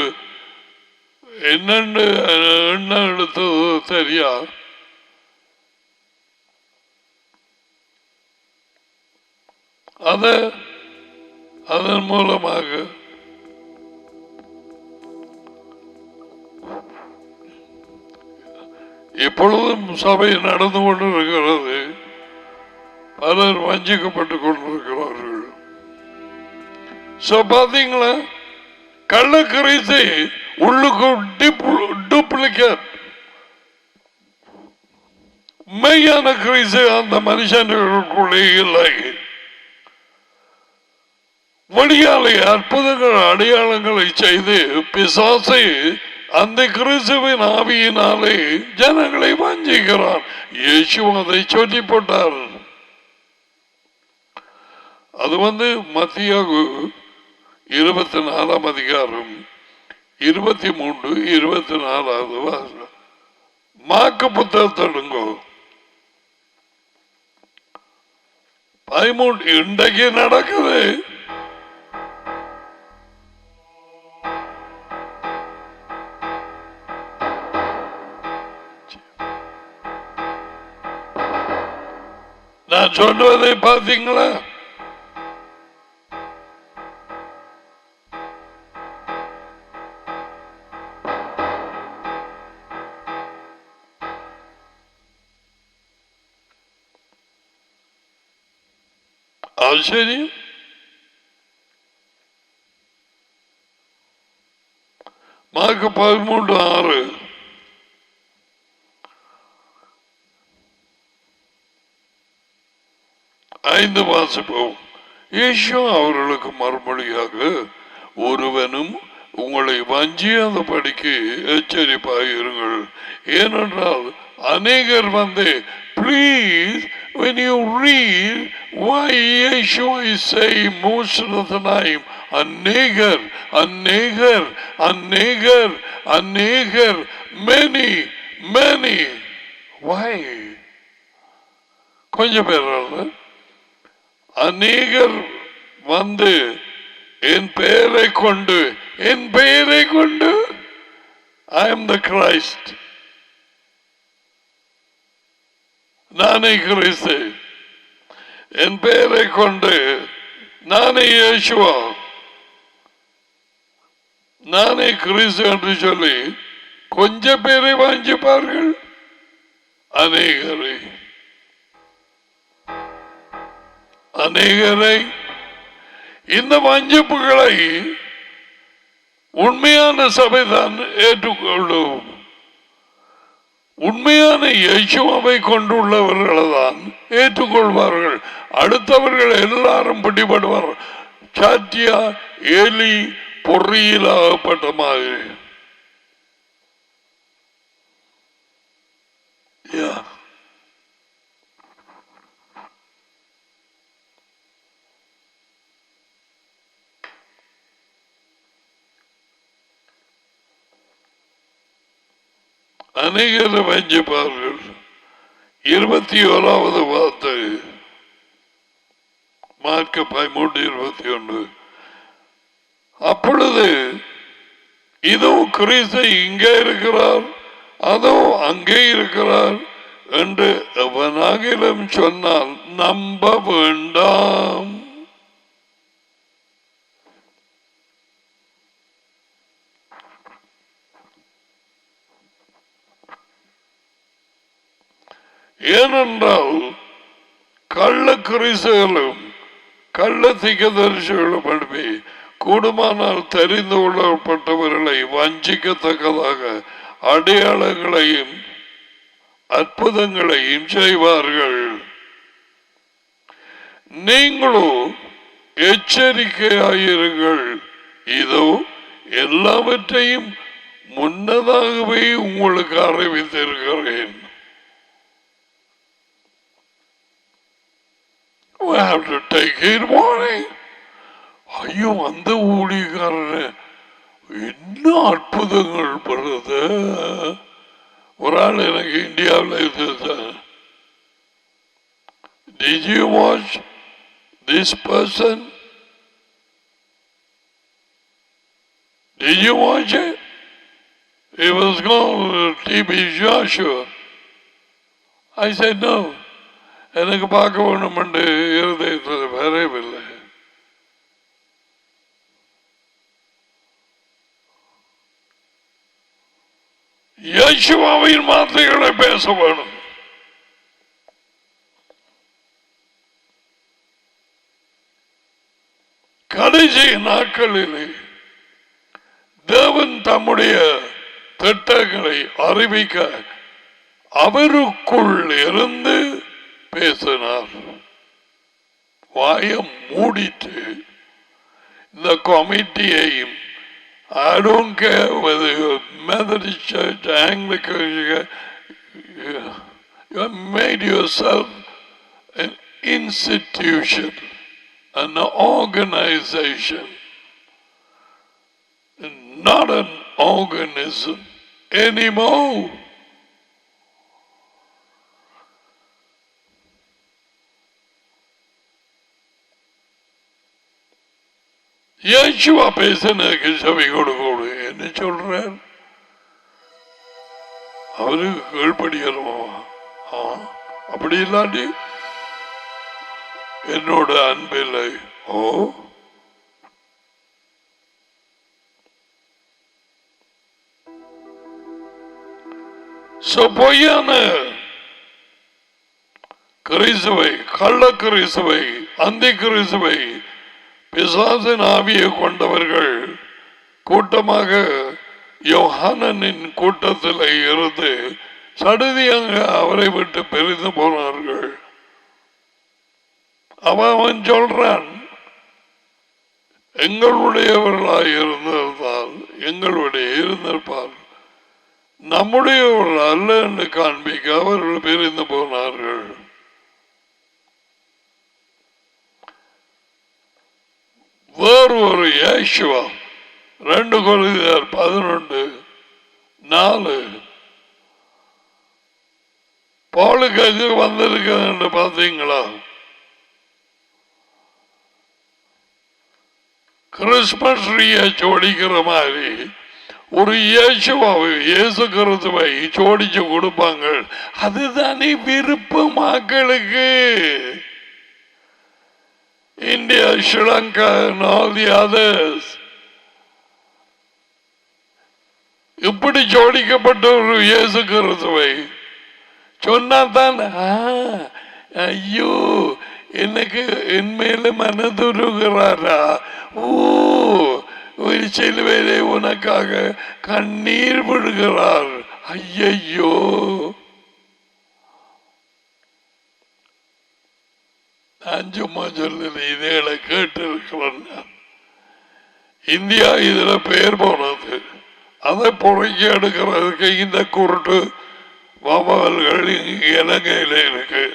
என்னென்ன எண்ணம் எடுத்தது தெரியா. அதன் மூலமாக இப்பொழுதும் சபை நடந்து கொண்டிருக்கிறது. பலர் வஞ்சிக்கப்பட்டுக் கொண்டிருக்கிறார்கள். பாத்தீங்களா, கள்ளக்கரைசை உள்ளுக்கு டூப்ளிகேட். மெய்யான கிரைசை அந்த மனுஷனுக்குள்ளே இல்லை. வழியாலே அற்புதங்கள் அடையாளங்களை செய்து பிசாசை அந்த கிறிஸ்துவின் ஆவியினாலே ஜனங்களை வஞ்சிக்கிறார். இயேசு அதை சொல்லி போட்டார். அது மத்திய 24 அதிகாரம் 23, 24 மாக்கு புத்தகத்தடுங்கோ. 13 இன்றைக்கு நடக்குது. நான் சொல்வதை பார்த்தீங்களா? ஆச்சரியம். மார்க்கு 13:6 5 வாசிப்போம். இயேசு அவர்களுக்கு மறுமொழியாக, ஒருவனும் உங்களை வஞ்சியாதபடிக்கு எச்சரிப்பாயிருங்கள். ஏனென்றால் அநேகர் please, when you read why Yeshua is saying most of the time, அநேகர், many. Why? கொஞ்சம் பேர் அநேகர் என் பெயரை கொண்டு I am the Christ, நானே கிறிஸ்து, என் பெயரை கொண்டு நானே இயேசுவா, நானே கிறிஸ்து என்று சொல்லி கொஞ்ச பேரை வாஞ்சிப்பார்கள். அநேகரை இந்த வஞ்சிப்புகளை உண்மையான சபைதான் ஏற்றுக்கொள்ளும். உண்மையான இயேசுவை கொண்டுள்ளவர்களை தான் ஏற்றுக்கொள்வார்கள். அடுத்தவர்கள் எல்லாரும் பிடிபடுவார். சாத்தியா ஏலி பொறியில் ஆகப்பட்ட மாதிரி. அநேகர் வஞ்சிப்பார்கள். 21வது வார்த்தை மார்க் 13:21. அப்பொழுது இதோ கிறிஸ்து இங்கே இருக்கிறார், அதோ அங்கே இருக்கிறார் என்று எவனாகிலும் சொன்னால் நம்ப வேண்டாம். ஏனென்றால் கள்ள கிறிஸ்துகளும் கள்ள தீர்க்கதரிசிகளும் அனுப்பி கூடுமானால் தெரிந்து கொள்ளப்பட்டவர்களை வஞ்சிக்கத்தக்கதாக அடையாளங்களையும் அற்புதங்களையும் செய்வார்கள். நீங்களோ எச்சரிக்கையாயிருங்கள், இதோ எல்லாவற்றையும் முன்னதாகவே உங்களுக்கு அறிவித்திருக்கிறேன். We have to take it warning. ஐயோ, அந்த ஊழியக்காரன் என்ன அற்புதங்கள் படுறது. ஒரு ஆள் எனக்கு இந்தியாவில் இருந்தது. Did you watch this person? Did you watch it? It was called T.B. Joshua. I said no. எனக்கு பார்க்க வேணும் என்று இருதயத்தில் வரவில்லை. இயேசுவின் வார்த்தைகளை பேச வேணும். கடைசி நாட்களிலே தேவன் தம்முடைய திட்டங்களை அறிவிக்க அவருக்குள் இருந்து பேசினார். வாயம் மூடிட்டு இந்த கமிட்டியையும், I don't care whether you're Methodist Church, Anglican, you have made yourself an institution, an organization, not an organism anymore. இயேசுவா பேசினதுக்கு செவி கொடுக்கோடு என்ன சொல்றார்? அவருக்கு கீழ்படியணுமா? அப்படி இல்லாட்டி என்னோட அன்பில்லை. ஓ, பொய்யான கிறிஸ்துவை, கள்ள கிறிஸ்துவை, அந்தி கிறிஸ்துவை, பிசாசின் ஆவியை கொண்டவர்கள் கூட்டமாக யோஹானனின் கூட்டத்தில் இருந்து சடுதியாக அவரை விட்டு பிரிந்து போனார்கள். அவன் சொல்றான், எங்களுடையவர்களாய் இருந்திருந்தால் இருந்திருப்பார், நம்முடையவர்கள் அல்ல என்று காண்பிக்க அவர்கள் பிரிந்து போனார்கள். வேறு ஒரு இயேசுவா 2 கொரிந்தியர் 11:4 பவுலுக்கு எது வந்திருக்கிறது என்று பார்த்தீங்களா? கிறிஸ்மஸ் ட்ரீயை ஜோடிக்கிற மாதிரி ஒரு இயேசுவாவை, இயேசு கிறிஸ்துவை ஜோடிச்சு கொடுப்பாங்க. அதுதானே விருப்பம் மக்களுக்கு. India, Sri Lanka and all the others. இப்படி ஜோடிக்கப்பட்ட ஒரு இயேசு கிறிஸ்துவை சொன்னாதான், ஐயோ எனக்கு என் மேல மனதுருகிறாரா, ஓ ஒரு சிலுவையிலே உனக்காக கண்ணீர் விடுகிறார், ஐயோ. நான் சும்மா சொல்ல இதைகளை கேட்டு இருக்கிறேன். இந்தியா இதுல பெயர் போனது. அதை புறக்கி எடுக்கிறதுக்கு இந்த குருட்டு வவால்கள் இலங்கையில இருக்கு.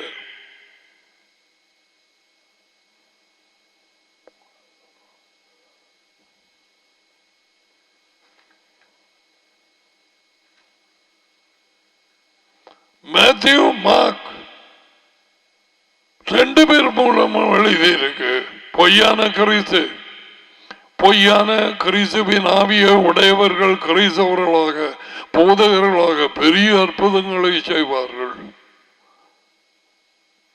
மேத்யூ மார்க் 2 பேர் மூலமா எழுதி இருக்கு. பொய்யான கிறிஸ்துவின் ஆவியை உடையவர்கள் கிறிஸ்தவர்களாக போதகர்களாக பெரிய அற்புதங்களை செய்வார்கள்.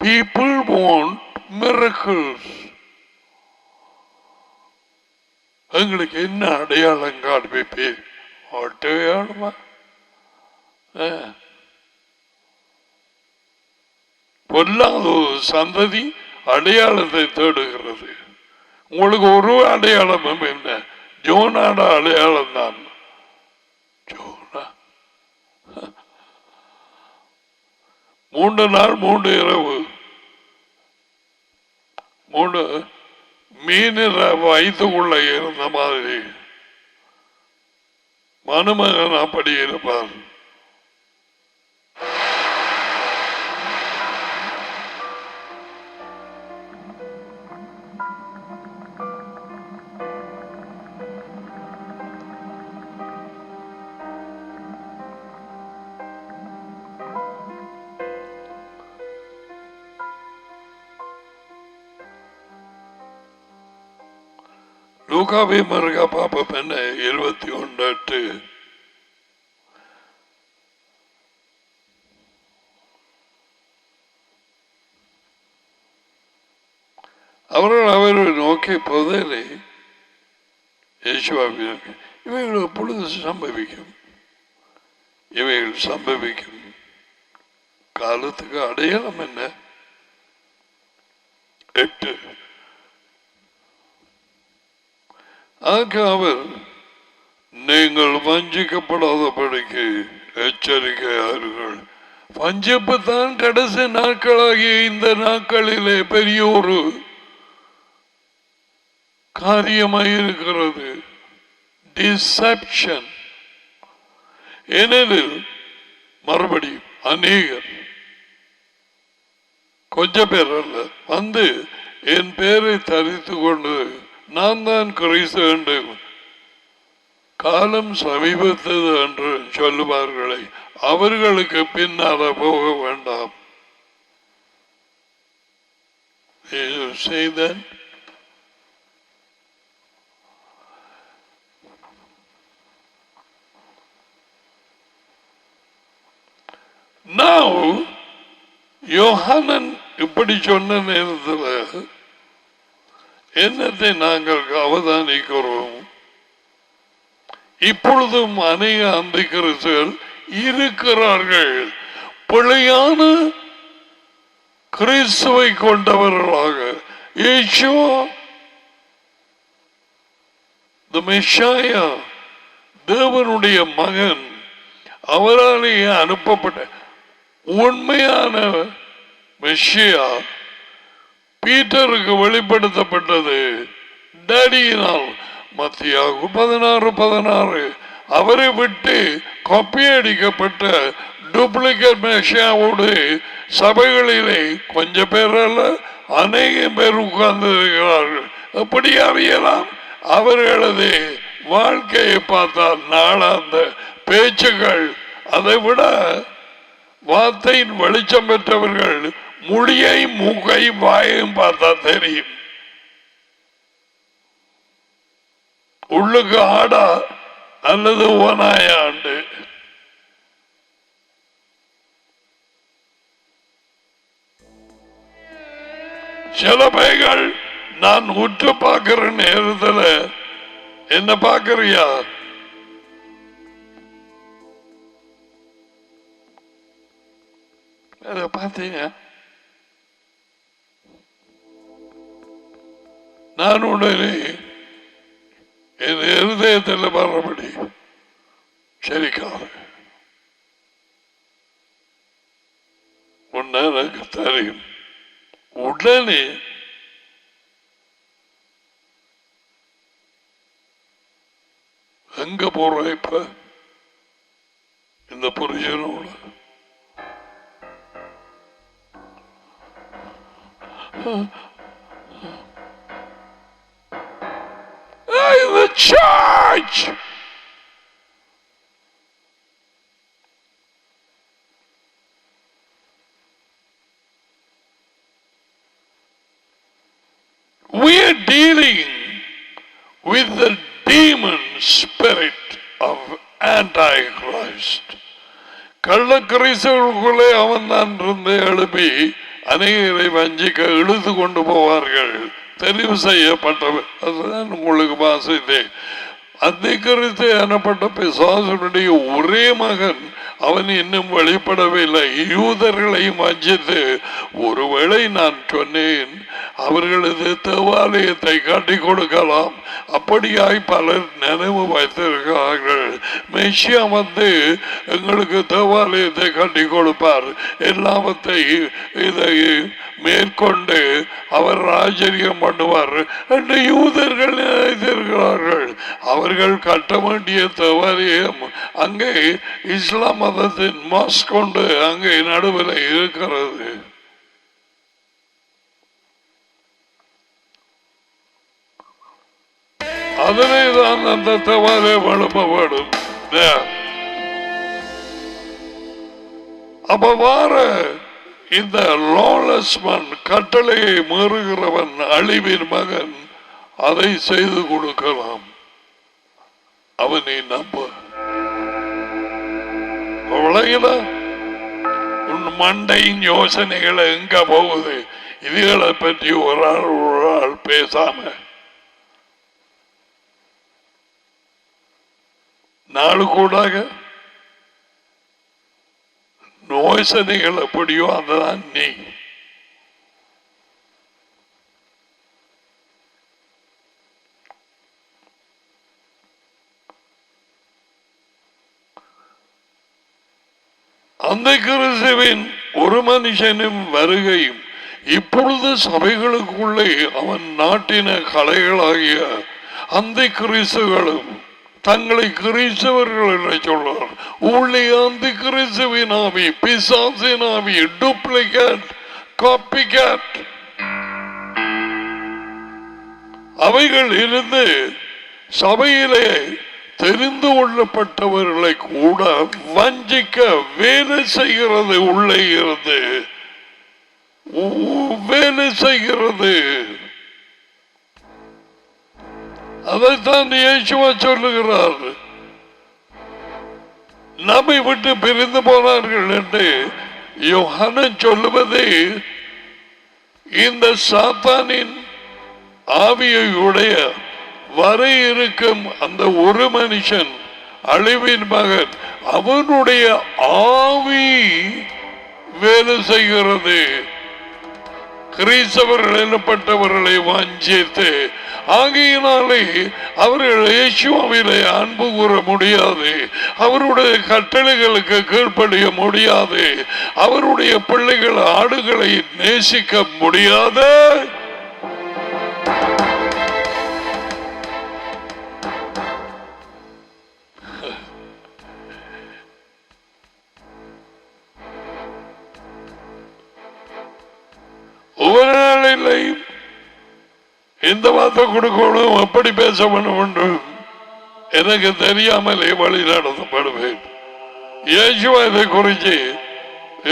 People want miracles. எங்களுக்கு என்ன அடையாளம் காண்பிப்பே? அடையாளமா பொல்லாத சந்ததி அடையாளத்தை தேடுகிறது. உங்களுக்கு ஒரு அடையாளமும் என்ன? ஜோனாட அடையாளம் தான். ஜோனா 3 நாள் 3 இரவு 3 மீன் வயிற்றுக்குள்ள இருந்த மாதிரி மனுமகன் அப்படி இருப்பார். லூகாவை மருகா பாப்ப பெண்ண 21:8 அவர்கள் அவரை நோக்கி போதலே இவைகள் எப்பொழுது சம்பவிக்கும்? இவைகள் சம்பவிக்கும் காலத்துக்கு அடையாளம் என்ன? 8 அவர் நீங்கள் வஞ்சிக்கப்படாதபடிக்கு எச்சரிக்கையார்கள். வஞ்சிப்பு தான் கடைசி நாட்களாகிய இந்த நாட்களிலே பெரிய ஒரு காரியமாயிருக்கிறது. டிசெப்ஷன். ஏனெனில் மறுபடியும் அநேகர், கொஞ்சம் பேர் அல்ல, வந்து என் பேரை தரித்து கொண்டு நான் தான் கிறிஸ்து என்று காலம் சமீபத்தது என்று சொல்லுவார்களே, அவர்களுக்கு பின்னால போக வேண்டாம். செய்தேன். யோஹானன் இப்படி சொன்ன நேரத்தில் என்னத்தை நாங்கள் அவதானிக்கிறோம்? இப்பொழுதும் அநேக அந்திகிறிஸ்துகள் இருக்கிறார்கள். பிழையான கிறிஸ்துவை கொண்டவர்களாக. இயேசுவா the Messiah, தேவனுடைய மகன், அவராலேயே அனுப்பப்பட்ட உண்மையான மெஷியா பீட்டருக்கு வெளிப்படுத்தப்பட்டது டேடியினால். மத்தியாகு 16:16 அவரை விட்டு காப்பி அடிக்கப்பட்ட டூப்ளிகேட் மெஷியாவோடு சபைகளிலே கொஞ்சம் பேர் அல்ல அநேக பேர் உட்கார்ந்து இருக்கிறார்கள். எப்படி அறியலாம்? அவர்களது வாழ்க்கையை பார்த்தால் நாளாந்த பேச்சுகள், அதை விட வார்த்தையின் வெளிச்சம் பெற்றவர்கள் முடியை மூக்கை வாயையும் பார்த்தா தெரியும். உள்ளுக்கு ஆடா அல்லது ஓனாயாண்டு. சில பைகள் நான் உற்று பார்க்கிற நேரத்தில் என்ன பார்க்கறியா? பார்த்தீங்க, நான் உடனே என் இருதயத்தில் வர்றபடி சரிக்காது. உன்ன எனக்கு தெரியும். உடனே எங்க போற இப்ப இந்த புரிஜனோட the church. we are dealing with the demon spirit of Antichrist. கள்ளக்கிறிஸ்தவர்களுக்குள்ளே அவன் தான் இருந்து எழுப்பி அநேகரை வஞ்சிக்க இழுத்து கொண்டு போவார்கள். தெரிவு செய்யப்பட்டவர் அதுதான் உங்களுக்கு வாசித்தேன். அந்திக்கிறிஸ்து எனப்பட்ட பிசாசனுடைய ஒரே மகன் அவன் இன்னும் வெளிப்படவில்லை. யூதர்களையும் வஞ்சித்து ஒருவேளை நான் சொன்னேன் அவர்களது தேவாலயத்தை கட்டி கொடுக்கலாம், அப்படியாய் பலர் நினைவு வைத்திருக்கிறார்கள். மெஷியா வந்து எங்களுக்கு தேவாலயத்தை கட்டி கொடுப்பார், எல்லாவற்றையும் இதை மேற்கொண்டு அவர் ராஜரியம் பண்ணுவார் என்று யூதர்கள் நினைத்திருக்கிறார்கள். அவர்கள் கட்ட வேண்டிய தேவாலயம் அங்கே இஸ்லாம் மதத்தின் மாஸ்க் கொண்டு அங்கே நடுவில் இருக்கிறது. அதனை தான் அந்த தேவாலயம் எழுப்பப்படும். அப்ப வார இந்த லாலஸ்மன் கட்டளையை மீறுகிறவன் அழிவின் மகன் அதை செய்து கொடுக்கலாம். அவனை நம்ப உன் மண்டையின் யோசனைகளை எங்க போகுது? இதுகளை பற்றி ஒரு ஆள் பேசாம நாலு கூடாக யோசனைகள் எப்படியோ அதுதான் நீ. அந்த கிறிஸ்துவின் ஒரு மனுஷனும் வருகையும் இப்பொழுது சபைகளுக்குள்ளே அவன் நாட்டின கலைகளாகிய அந்த கிறிஸ்துகளும் தங்களை கிறிஸ்தவர்கள் என்று சொல்வார். உள்ளே அந்த கிறிஸ்துவின் ஆவி, பிசாசின் ஆவி, டூப்ளிகேட், காப்பிகேட் அவைகள் இருந்து சபையிலே தெரிந்து கொள்ளப்பட்டவர்களை கூட வஞ்சிக்க வேலை செய்கிறது. உள்ளே இருந்து வேலை செய்கிறது. அதைத்தான் இயேசுவா சொல்லுகிறார். நம்மை விட்டு பிரிந்து போனார்கள் என்று யோሐனன் சொல்லுவது இந்த சாத்தானின் ஆவியை உடைய வர இருக்கும் அந்த ஒரு மனுஷன் அழிவின் மகன் அவனுடைய ஆவி வேலை செய்கிறது. கிறிஸ்தவர்கள் எனப்பட்டவர்களை வஞ்சித்து ஆகையினாலே அவர்கள் இயேசுவிலே அன்பு கூற முடியாது, அவருடைய கட்டளைகளுக்கு கீழ்ப்படிய முடியாது, அவருடைய பிள்ளைகள் ஆடுகளை நேசிக்க முடியாது. ஒவ்வொரு நாளிலையும் இந்த வார்த்தை கொடுக்கணும், எப்படி பேச வேண்டும் என்று எனக்கு தெரியாமலே வழி நடத்தப்படுவேன். இயேசுவா இதை குறித்து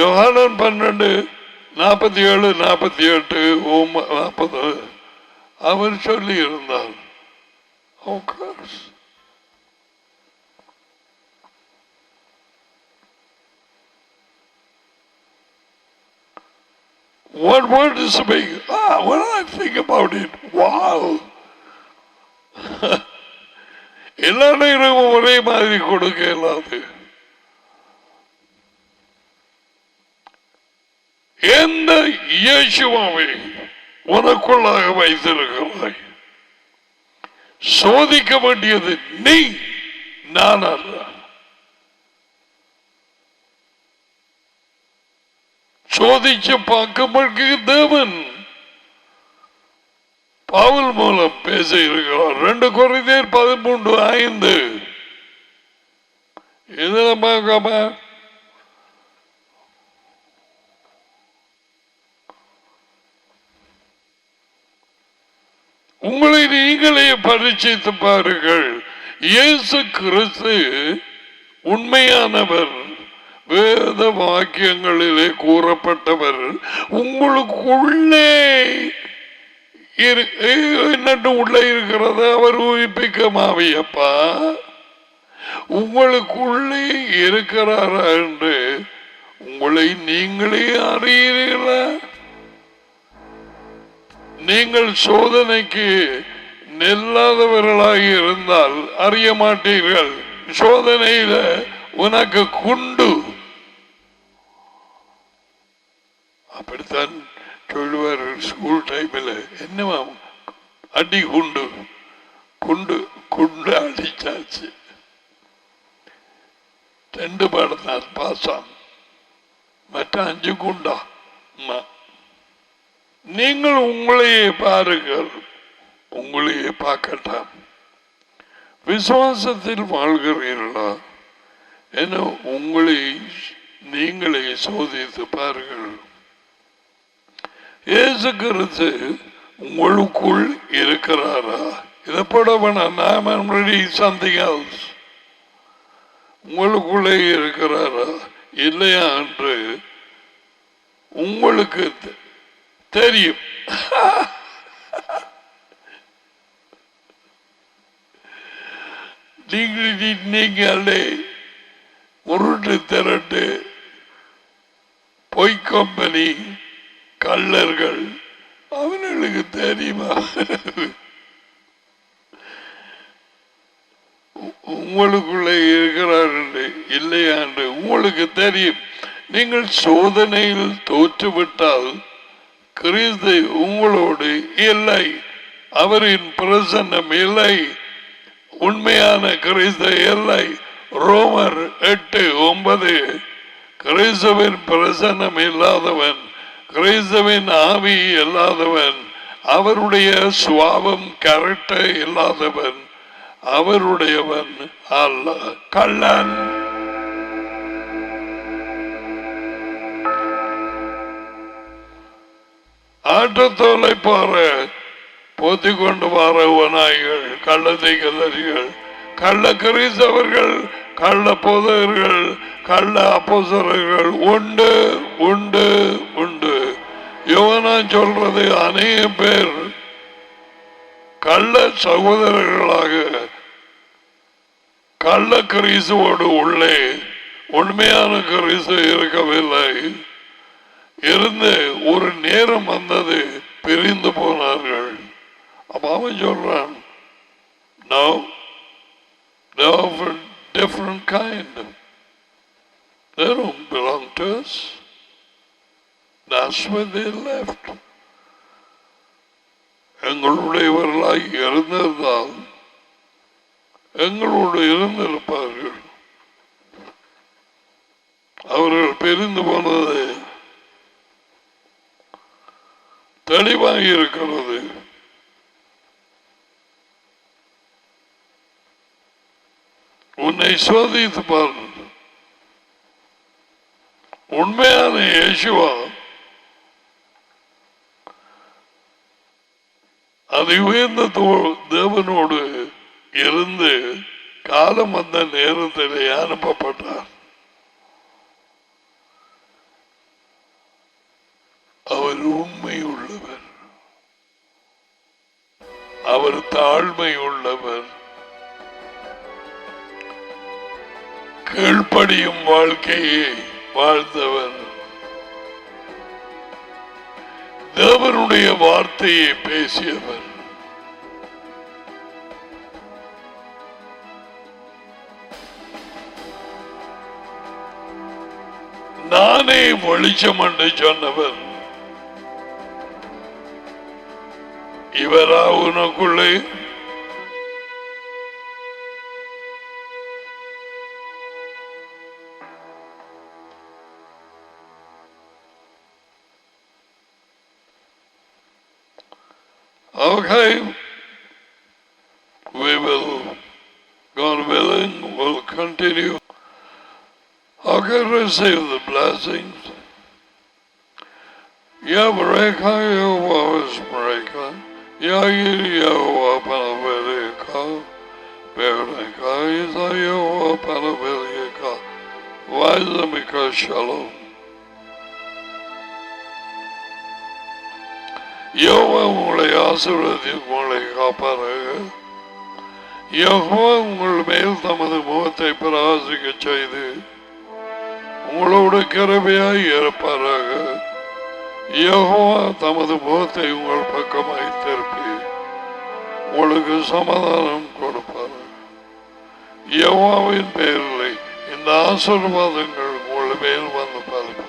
யோሐனன் 12:47, 48, 40 அவர் சொல்லி இருந்தார். What word is speak? When I think about it, wow! எல்லா நேரமும் ஒரே மாதிரி கொடுக்க இல்லாது. எந்த இயேசுவை உனக்குள்ளாக வைத்திருக்கிறாய்? சோதிக்க வேண்டியது நீ, நான் அல்ல. சோதிச்சு பார்க்க தேவன் பவுல் மூலம் பேச இருக்கிறார். 2 கொரிந்தியர் 13:5 இதுல பார்க்காம உங்களை நீங்களே பரிசீலித்து பாருங்கள். இயேசு கிறிஸ்து உண்மையானவர், வேத வாக்கியங்களிலே கூறப்பட்டவர். உங்களுக்குள்ளே என்னட்டு உள்ள இருக்கிறத அவர் உயிர்ப்பிக்கும் ஆவியப்பா உங்களுக்குள்ளே இருக்கிறாரா என்று உங்களை நீங்களே அறியீர்களா? நீங்கள் சோதனைக்கு நெல்லாதவர்களாக இருந்தால் அறிய மாட்டீர்கள். சோதனையில உனக்கு குண்டு அப்படித்தான் சொல்லுவார். ஸ்கூல் டைம்ல என்னவா அடி குண்டு குண்டு குண்டு அடிச்சாச்சு 2 பாடத்தான் பாசாம் மற்ற 5 குண்டா. நீங்கள் உங்களையே பாருங்கள், உங்களையே பார்க்கட்டாம். விசுவாசத்தில் வாழ்கிறீர்களா என உங்களை நீங்களே சோதித்து பாருங்கள். இயேசு கிறிஸ்து உங்களுக்குள் இருக்கிறாரா? இதை போட வேணாம். நான் ரெடி சம்திங் எல்ஸ். உங்களுக்குள்ளே இருக்கிறாரா இல்லையா என்று உங்களுக்கு தெரியும். நீங்களே உருட்டு திரட்டு பொய் கம்பெனி கள்ளர்கள் அவர்களுக்கு தெரியுமா உங்களுக்குள்ளே இருக்கிறார்கள் இல்லையா என்று உங்களுக்கு தெரியும். நீங்கள் சோதனையில் தோற்றுவிட்டால் கிறிஸ்து உங்களோடு இல்லை, அவரின் பிரசன்னம் இல்லை, உண்மையான கிறிஸ்து இல்லை. ரோமர் 8:9 கிறிஸ்துவின் பிரசன்னம் இல்லாதவன், கிறிஸ்துவின் ஆவி இல்லாதவன், அவருடைய சுவாபம் கரெக்ட இல்லாதவன் அவருடையவன் அல்ல, கள்ளன். ஆட்டத்தோலை பாற போத்தி கொண்டு வாரவனாய்கள், கள்ளத்தை கல்லறிகள், கள்ள கிறிஸ்தவர்கள், கள்ள போதகர்கள், கள்ள அப்போஸ்தலர்கள் உண்டு உண்டு உண்டு. யோவான் சொல்றது அநேக பேர் கள்ள சகோதரர்களாக கள்ள கிறிஸ்துவோடு உள்ளே உண்மையான கிறிஸ்து இருக்கவில்லை. இருந்து ஒரு நேரம் வந்தது பிரிந்து போனார்கள். அப்ப அவன் சொல்றான், no, they are of a different kind. They don't belong to us. That's where they left. எங்களுடையவர்களாய் இருந்திருந்தால் எங்களோடு இருந்திருப்பார்கள். அவர்கள் பிரிந்து போனது தெளிவாக இருக்கிறது. உன்னை சோதித்து பார். உண்மையான இயேசுவா அது உயர்ந்த தேவனோடு இருந்து காலம் வந்த நேரத்திலே அனுப்பப்பட்டார். அவர் உண்மை உள்ளவர், அவர் தாழ்மை உள்ளவர், கீழ்ப்படியும் வாழ்க்கையை வாழ்ந்தவர், தேவனுடைய வார்த்தையை பேசியவர். நானே வெளிச்சம் என்று சொன்னவர். இவரா உனக்குள்ளே? Okay, we will, God willing, will continue. Okay, receive the blessings. Yavreka, Yahweh's breaker. Yahir, Yahweh, Panavelika. Vereka, Isa, Yahweh, Panavelika. Vazamika, Shalom. யோவா உங்களை உங்களை ஆசீர்வதி உங்களை காப்பாராக. யெகோவா உங்கள் மேல் தமது முகத்தை பிரகாசிக்க செய்து உங்களோடு கிருபையாய் இருப்பாராக. யெகோவா தமது முகத்தை உங்கள் பக்கமாய் திருப்பி உங்களுக்கு சமாதானம் கொடுப்பார். யெகோவாவின் பெயரில் இந்த ஆசீர்வாதங்கள் உங்கள் மேல் வந்து பார்ப்பது.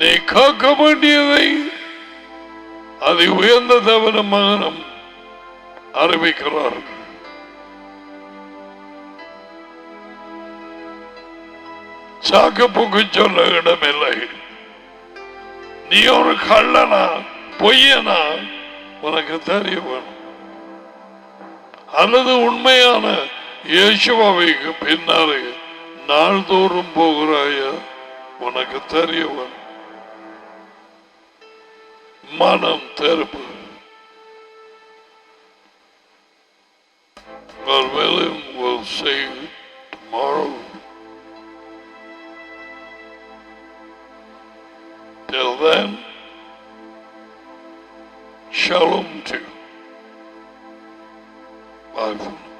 நீ காக்க வேண்டியதை அதை உயர்ந்த தேவன மகனும் அறிவிக்கிறார். சாக்கு சொல்ல இடமில்லை. நீ ஒரு கள்ளனா பொய்யனா உனக்கு தெரிய வேணும், அல்லது உண்மையான இயேசுவாவுக்கு பின்னாலே நாள்தோறும் போகிறாய உனக்கு தெரிய வேணும். மனம் தெருப்பு. God willing, we'll see you tomorrow. Till then, shalom to you. Bye for now.